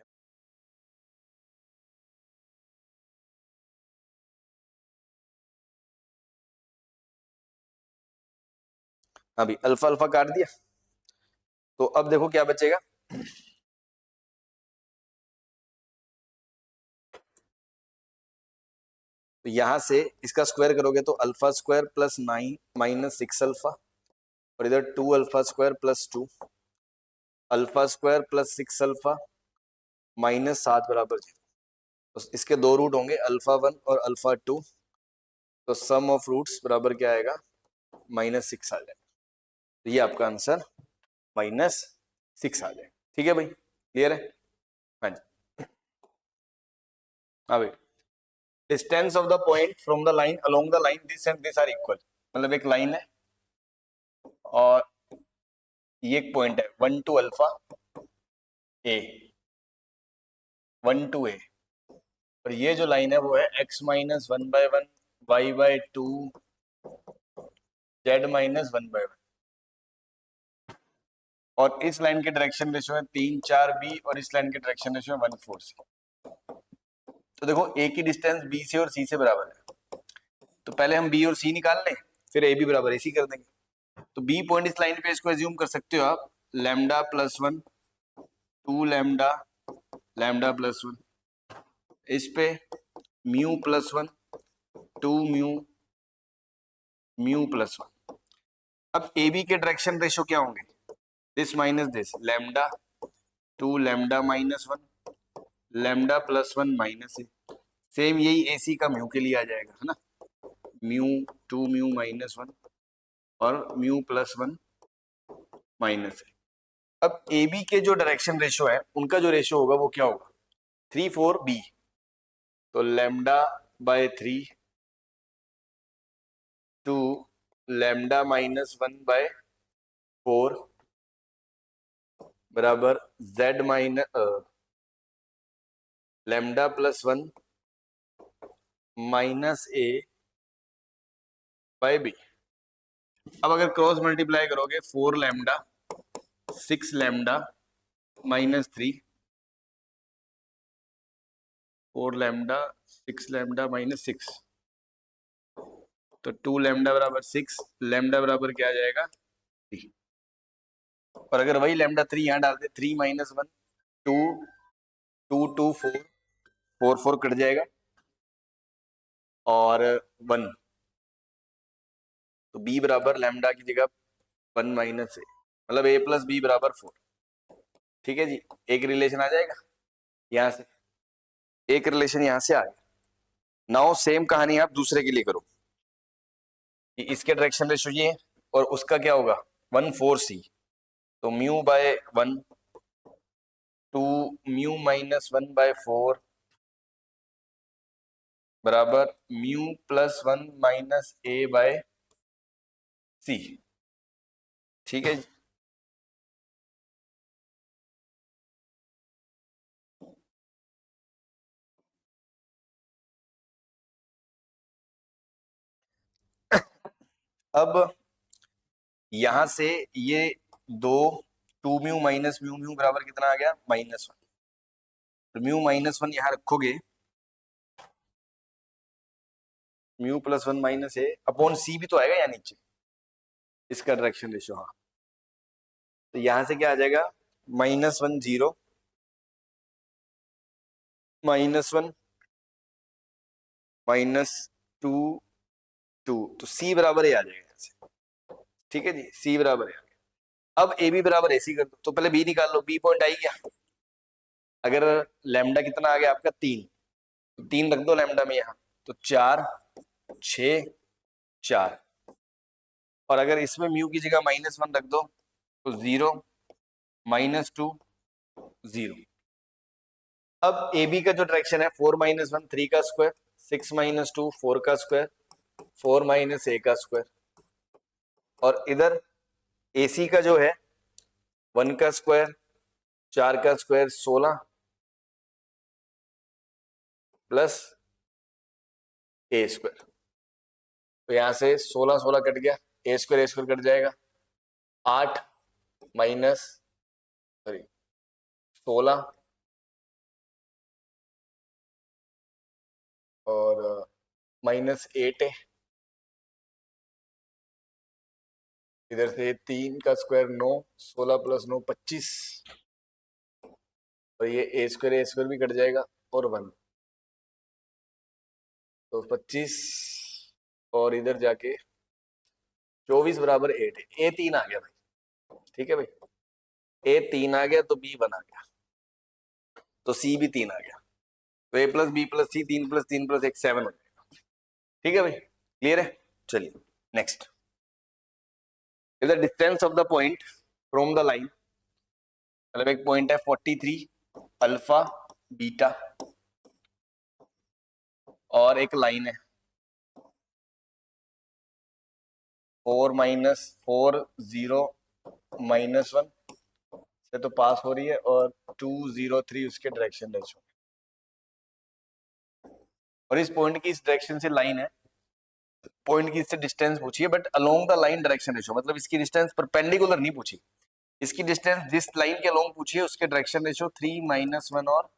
अभी अल्फा अल्फा काट दिया, तो अब देखो क्या बचेगा, तो यहां से इसका स्क्वायर करोगे तो alpha square plus 9 minus 6 alpha, और इधर 2 alpha square plus 2 alpha square plus 6 alpha minus 7 बराबर 0। तो इसके दो रूट होंगे अल्फा 1 और अल्फा 2, तो सम ऑफ रूट्स बराबर क्या आएगा, -6 आ जाएगा। तो ये आपका आंसर -6 आ जाएगा। ठीक है भाई, क्लियर है? हाँ जी, हाँ भाई, distance of the point from the line along the line this and this are equal. मतलब एक लाइन है और ये एक पॉइंट है 1 to अल्फा ए, 1 to ए, और ये जो लाइन है वो है x-1/1 y/2 z-1/1, और इस लाइन के डायरेक्शन रेशियो है 3-4b और इस लाइन के डायरेक्शन रेशियो है 1-4c। तो देखो ए की डिस्टेंस बी से और सी से बराबर है, तो पहले हम बी और सी निकाल लें, फिर ए बी बराबर ए सी कर देंगे। तो बी पॉइंट इस लाइन पे इसको एज्यूम कर सकते हो आप λ+1 2 लैम्डा लैम्डा +1, इस पे μ+1 2 μ+1। अब ए बी के डायरेक्शन रेशियो क्या होंगे, this minus this, lambda 2 lambda -1 lambda +1 minus A. Same यही ए सी का म्यू के लिए आ जाएगा, है ना, μ2 μ-1 और μ+1 माइनस ए। अब ए बी के जो डायरेक्शन रेशियो है उनका जो रेशियो होगा वो क्या होगा, 3-4b, तो λ/3 टू λ-1/4 बराबर λ+1 -a/b। अब अगर क्रॉस मल्टीप्लाई करोगे 4 लैम्डा 6 लैम्डा -3, 4 लैम्डा 6 लैम्डा -6, तो 2 लैम्डा बराबर 6, लैम्डा बराबर क्या आ जाएगा 3। और अगर वही λ3 यहाँ डाल दे, 3 -1 2 2 2 4 4 4 कट जाएगा और 1, तो b बराबर लैम्डा की जगह 1 माइनस ए, मतलब a + b बराबर 4। ठीक है जी, एक रिलेशन आ जाएगा यहां से, एक रिलेशन यहां से आ गया। नाउ सेम कहानी आप दूसरे के लिए करो, कि इसके डायरेक्शन रेशियो ये है और उसका क्या होगा 1-4c, तो μ/1 2 μ-1/4 बराबर μ+1 a/c। ठीक है जी, अब यहां से ये दो 2 म्यू माइनस म्यू म्यू बराबर कितना आ गया -1, तो μ-1 यहां रखोगे, μ+1 - a अपॉन c भी तो आएगा यहाँ नीचे, इसका डायरेक्शन रेशियो, हाँ। तो यहां से क्या आ जाएगा, -1 0, -1 -2 2, तो सी बराबर ए आ जाएगा यहाँ से। ठीक है जी, सी बराबर है। अब ए बी बराबर एसी कर दो, तो पहले बी निकाल लो, बी पॉइंट आई गया। अगर लैम्डा कितना आ गया आपका 3, तो 3 रख दो लैम्डा में यहाँ, तो 4 6 4, और अगर इसमें म्यू की जगह -1 रख दो तो 0 -2 0। अब ए बी का जो डायरेक्शन है 4 -1 3 का स्क्वायर, 6 -2 4 का स्क्वायर, 4 - a का स्क्वायर, और इधर AC का जो है 1 का स्क्वायर 4 का स्क्वायर 16 प्लस a स्क्वायर। तो यहां से 16 16 कट गया, a स्क्वायर कट जाएगा, 8 माइनस 16 और -8 है, इधर से 3 का स्क्वायर 9, 16 + 9 25, और ये a स्क्वायर भी कट जाएगा और 1, तो 25 और इधर जाके 24 बराबर 8 है। a 3 आ गया भाई, ठीक है भाई, a 3 आ गया तो b 1 आ गया, तो c भी 3 आ गया, तो a + b + c 3 + 3 + 1 7 हो जाएगा। ठीक है भाई, क्लियर है। चलिए next, is the distance of the point from the line, मतलब एक पॉइंट है 43 अल्फा बीटा, और एक लाइन है 4 -4 0 -1 से तो पास हो रही है, और 2 0 3 उसके डायरेक्शन रेशो, और इस पॉइंट की इस डायरेक्शन से लाइन है, पॉइंट की इससे डिस्टेंस पूछी है, but along the line direction ratio, मतलब इसकी डिस्टेंस परपेंडिकुलर नहीं पूछी, इसकी डिस्टेंस जिस लाइन के अलोंग पूछी है उसके डायरेक्शन रेशो 3 -1 और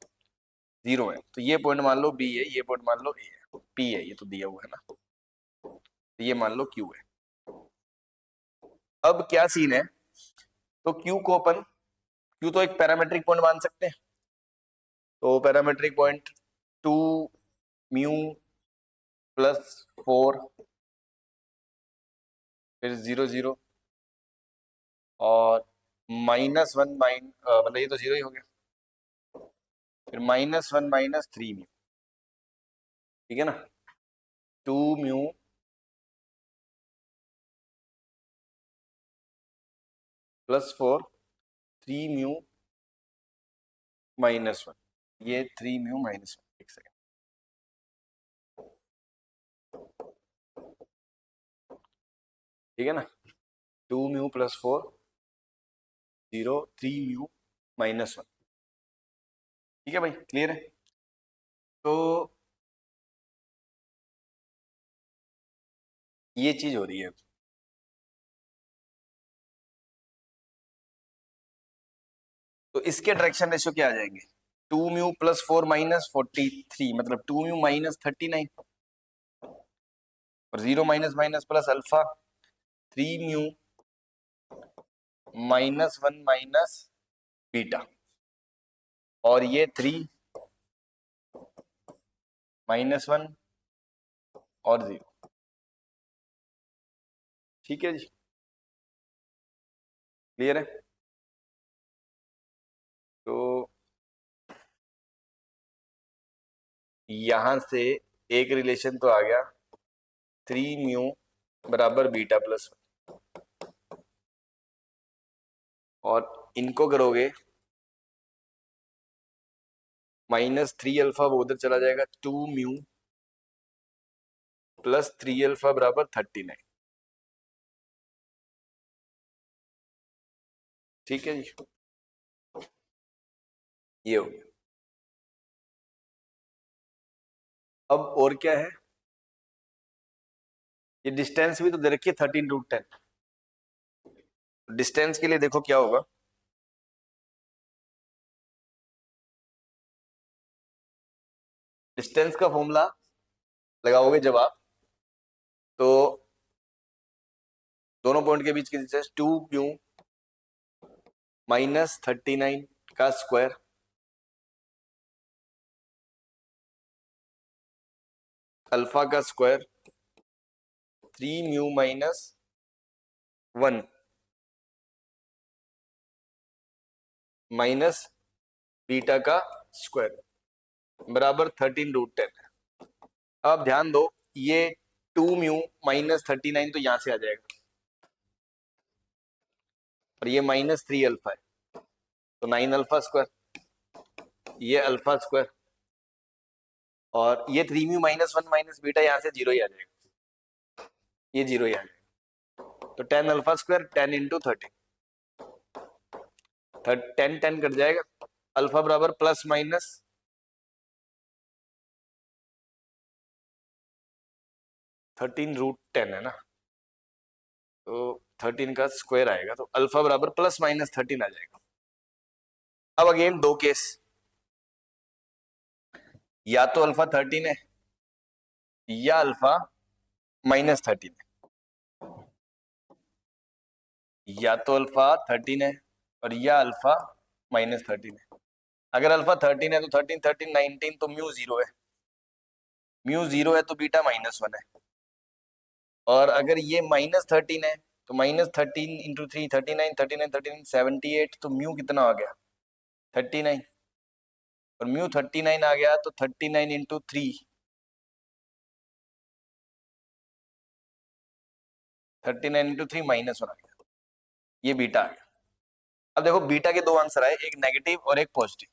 0 है। तो ये पॉइंट मान लो बी है, ये पॉइंट मान लो ए है, पी है, ये तो दिया हुआ है ना, तो ये मान लो क्यू है। अब क्या सीन है, तो क्यू को अपन, क्यू तो एक पैरामेट्रिक पॉइंट मान सकते हैं, तो पैरामेट्रिक पॉइंट 2 म्यू +4 फिर 0 0 और -1 मतलब ये तो 0 ही हो गया, फिर -1 -3 म्यू, ठीक है ना, 2 म्यू +4 3 म्यू -1, ये 3 म्यू -1, एक सेकेंड, ठीक है ना, 2 म्यू +4 0 3 म्यू -1, ठीक है भाई, क्लियर है। तो ये चीज हो रही है, तो इसके डायरेक्शन रेशियो क्या आ जाएंगे, 2 म्यू +4 -43, मतलब 2 म्यू -39, और 0 प्लस अल्फा 3 म्यू -1 बीटा, और ये 3 -1 और 0, ठीक है जी, क्लियर है। तो यहां से एक रिलेशन तो आ गया, 3 म्यू बराबर बीटा +1, और इनको करोगे -3 अल्फा वो उधर चला जाएगा, 2 म्यू +3 अल्फा बराबर 39, ठीक है जी, ये हो गया। अब और क्या है, ये डिस्टेंस भी तो दे रखी है 13√10, डिस्टेंस के लिए देखो क्या होगा, डिस्टेंस का फॉर्मूला लगाओगे जब आप, तो दोनों पॉइंट के बीच की डिस्टेंस 2 म्यू माइनस 39 का स्क्वायर अल्फा का square 3 mu minus 1 minus beta का स्क्वायर बराबर 13√10। अब ध्यान दो, ये 2 म्यू माइनस 39 तो यहां से आ जाएगा और ये माइनस 3 अल्फा है तो 9 अल्फा स्क्वायर, ये अल्फा स्क्वायर और ये 3 म्यू माइनस 1 माइनस बीटा यहां से 0 ही आ जाएगा, ये 0 ही आ जाएगा। तो 10 अल्फा स्क्वायर 10 इंटू 13, 10 10 कट जाएगा, अल्फा बराबर प्लस माइनस 13√10 है ना, तो 13 का स्क्वायर आएगा तो अल्फा बराबर प्लस माइनस 13 आ जाएगा। अब अगेन दो केस, या तो अल्फा 13 है या अल्फा माइनस 13 है, या तो अल्फा 13 है और या अल्फा माइनस 13 है। अगर अल्फा 13 है तो 13 13 19 तो म्यू 0 है, म्यू 0 है तो बीटा माइनस 1 है। और अगर ये माइनस 13 है तो माइनस 13 इंटू 3 39 39 39 78, तो म्यू कितना आ गया 39 और म्यू 39 आ गया तो 39 इंटू 3 39 इंटू 3 माइनस 1 आ गया, ये बीटा आ गया। अब देखो बीटा के दो आंसर आए, एक नेगेटिव और एक पॉजिटिव,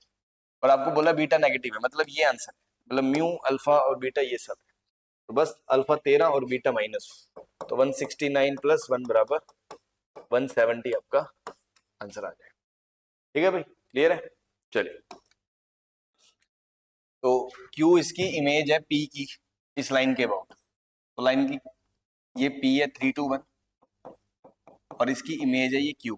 और आपको बोला बीटा नेगेटिव है मतलब ये आंसर है, मतलब म्यू अल्फा और बीटा ये सब है। तो बस अल्फा 13 और बीटा माइनस, तो 169 प्लस 1 बराबर 170 आपका आंसर आ जाएगा। ठीक है भाई, क्लियर है? चलिए, तो Q इसकी इमेज है P की इस लाइन के अबाउट, तो लाइन की ये P है 321 और इसकी इमेज है ये Q,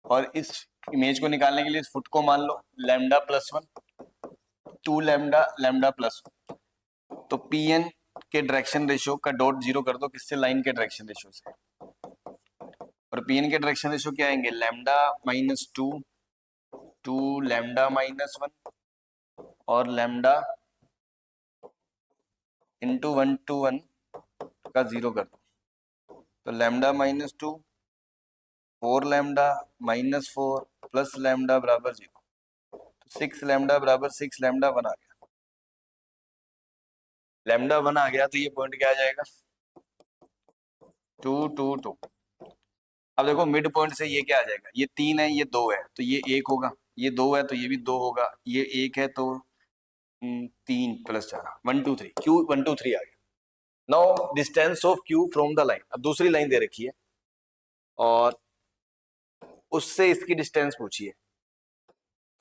और इस इमेज को निकालने के लिए इस फुट को मान लो lambda plus 1 2 lambda lambda plus 1, तो Pn के डायरेक्शन रेशियो का डॉट जीरो कर दो, किससे? लाइन के डायरेक्शन रेशियो से, और Pn के डायरेक्शन रेशियो क्या आएंगे? लैम्डा माइनस 2 2 लैम्डा माइनस 1 और लैम्डा इंटू 1 टू 1 का जीरो कर दो, तो lambda minus 2 4 lambda minus 4 plus lambda बराबर 0, तो 6 लैम्डा बराबर 6 लैम्डा 1 आ गया, लैम्डा 1 आ गया तो ये पॉइंट क्या आ जाएगा 2 2 2। अब देखो मिड पॉइंट से ये क्या आ जाएगा, ये 3 है ये 2 है तो ये 1 होगा, ये 2 है तो ये भी 2 होगा, ये 1 है तो 3 प्लस 4 1 2 3, Q 1 2 3 आ गया। Now distance of Q from the line, अब दूसरी लाइन दे रखी है और उससे इसकी डिस्टेंस पूछिए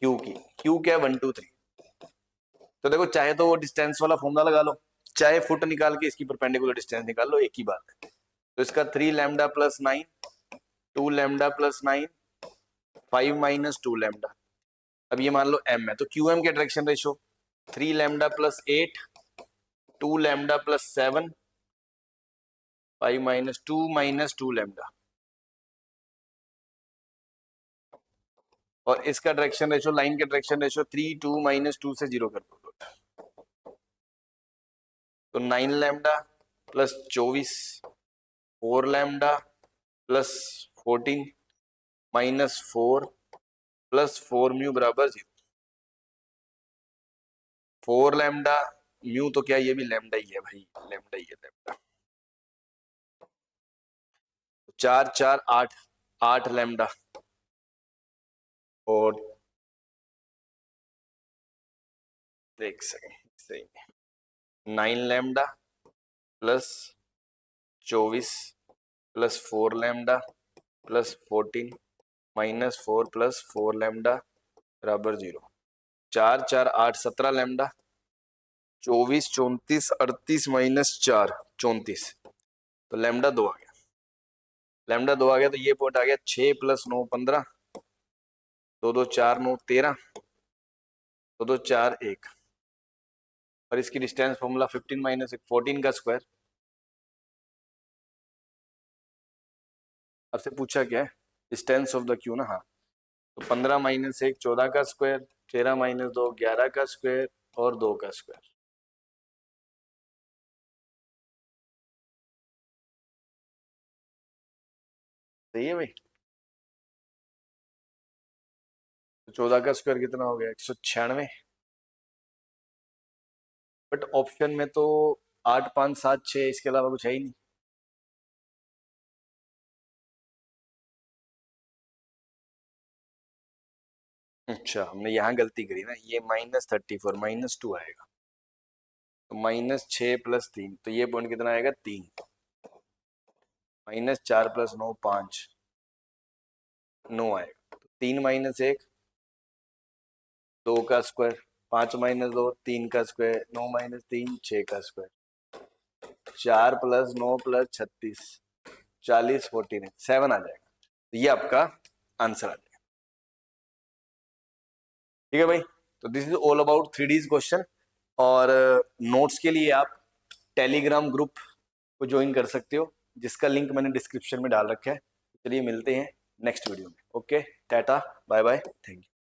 Q की, Q क्या है 1 2 3, तो देखो चाहे तो वो डिस्टेंस वाला फॉर्मूला लगा लो, चाहे फुट निकाल के इसकी परपेंडिकुलर डिस्टेंस निकाल लो, एक ही बात है। तो इसका 3 lambda plus 9 2 lambda plus 9 5 minus 2 lambda, अब ये मान लो m है तो QM के direction ratio 3 lambda plus 8 2 lambda plus 7 5 minus 2 lambda, और इसका डायरेक्शन रेशियो लाइन के डायरेक्शन रेशियो 3 2 माइनस 2 से 0 कर दो, तो 9 lambda plus 24 4 lambda plus 14 minus 4 plus 4 mu बराबर 0, 4 लैम्डा म्यू तो क्या ये भी लैम्डा ही है भाई, लैम्डा ही है लैम्डा, 4 4 8 8 लैम्डा और एक सेकेंड सही 9 lambda plus 24 plus 4 lambda plus 14 minus 4 plus 4 lambda बराबर 0, 4 4 8 17 लैम्डा 24 34 38 माइनस 4 34, तो लैम्डा 2 आ गया, लैम्डा 2 आ गया तो ये पॉइंट आ गया 6 प्लस 9 15 2 2 4 9 13 2 2 4 1, और इसकी डिस्टेंस फॉर्मूला 15 माइनस 14 का स्क्वायर आपसे पूछा क्या है, डिस्टेंस ऑफ द क्यू ना। हाँ, तो 15 माइनस 1 14 का स्क्वायर, 13 माइनस 2 11 का स्क्वायर और 2 का स्क्वायर। सही है भाई। तो 14 का स्क्वायर कितना हो गया, 196। बट ऑप्शन में तो 8 5 7 6 इसके अलावा कुछ है ही नहीं। अच्छा, हमने यहाँ गलती करी ना, ये -34 -2 आएगा। तो -6 + 3, तो ये पॉइंट कितना आएगा, 3। -4 + 9 5, 9 आएगा। तो 3 - 1 2 का स्क्वायर, 5 - 2 3 का स्क्वायर, 9 - 3 6 का स्क्वायर, 4 + 9 + 36 40 49 7 आ जाएगा। तो ये आपका आंसर आ जाएगा। ठीक है भाई। तो this is all about 3Ds question. और नोट्स के लिए आप टेलीग्राम ग्रुप को ज्वाइन कर सकते हो, जिसका लिंक मैंने डिस्क्रिप्शन में डाल रखा है। चलिए मिलते हैं नेक्स्ट वीडियो में। Okay, tata bye bye, thank you.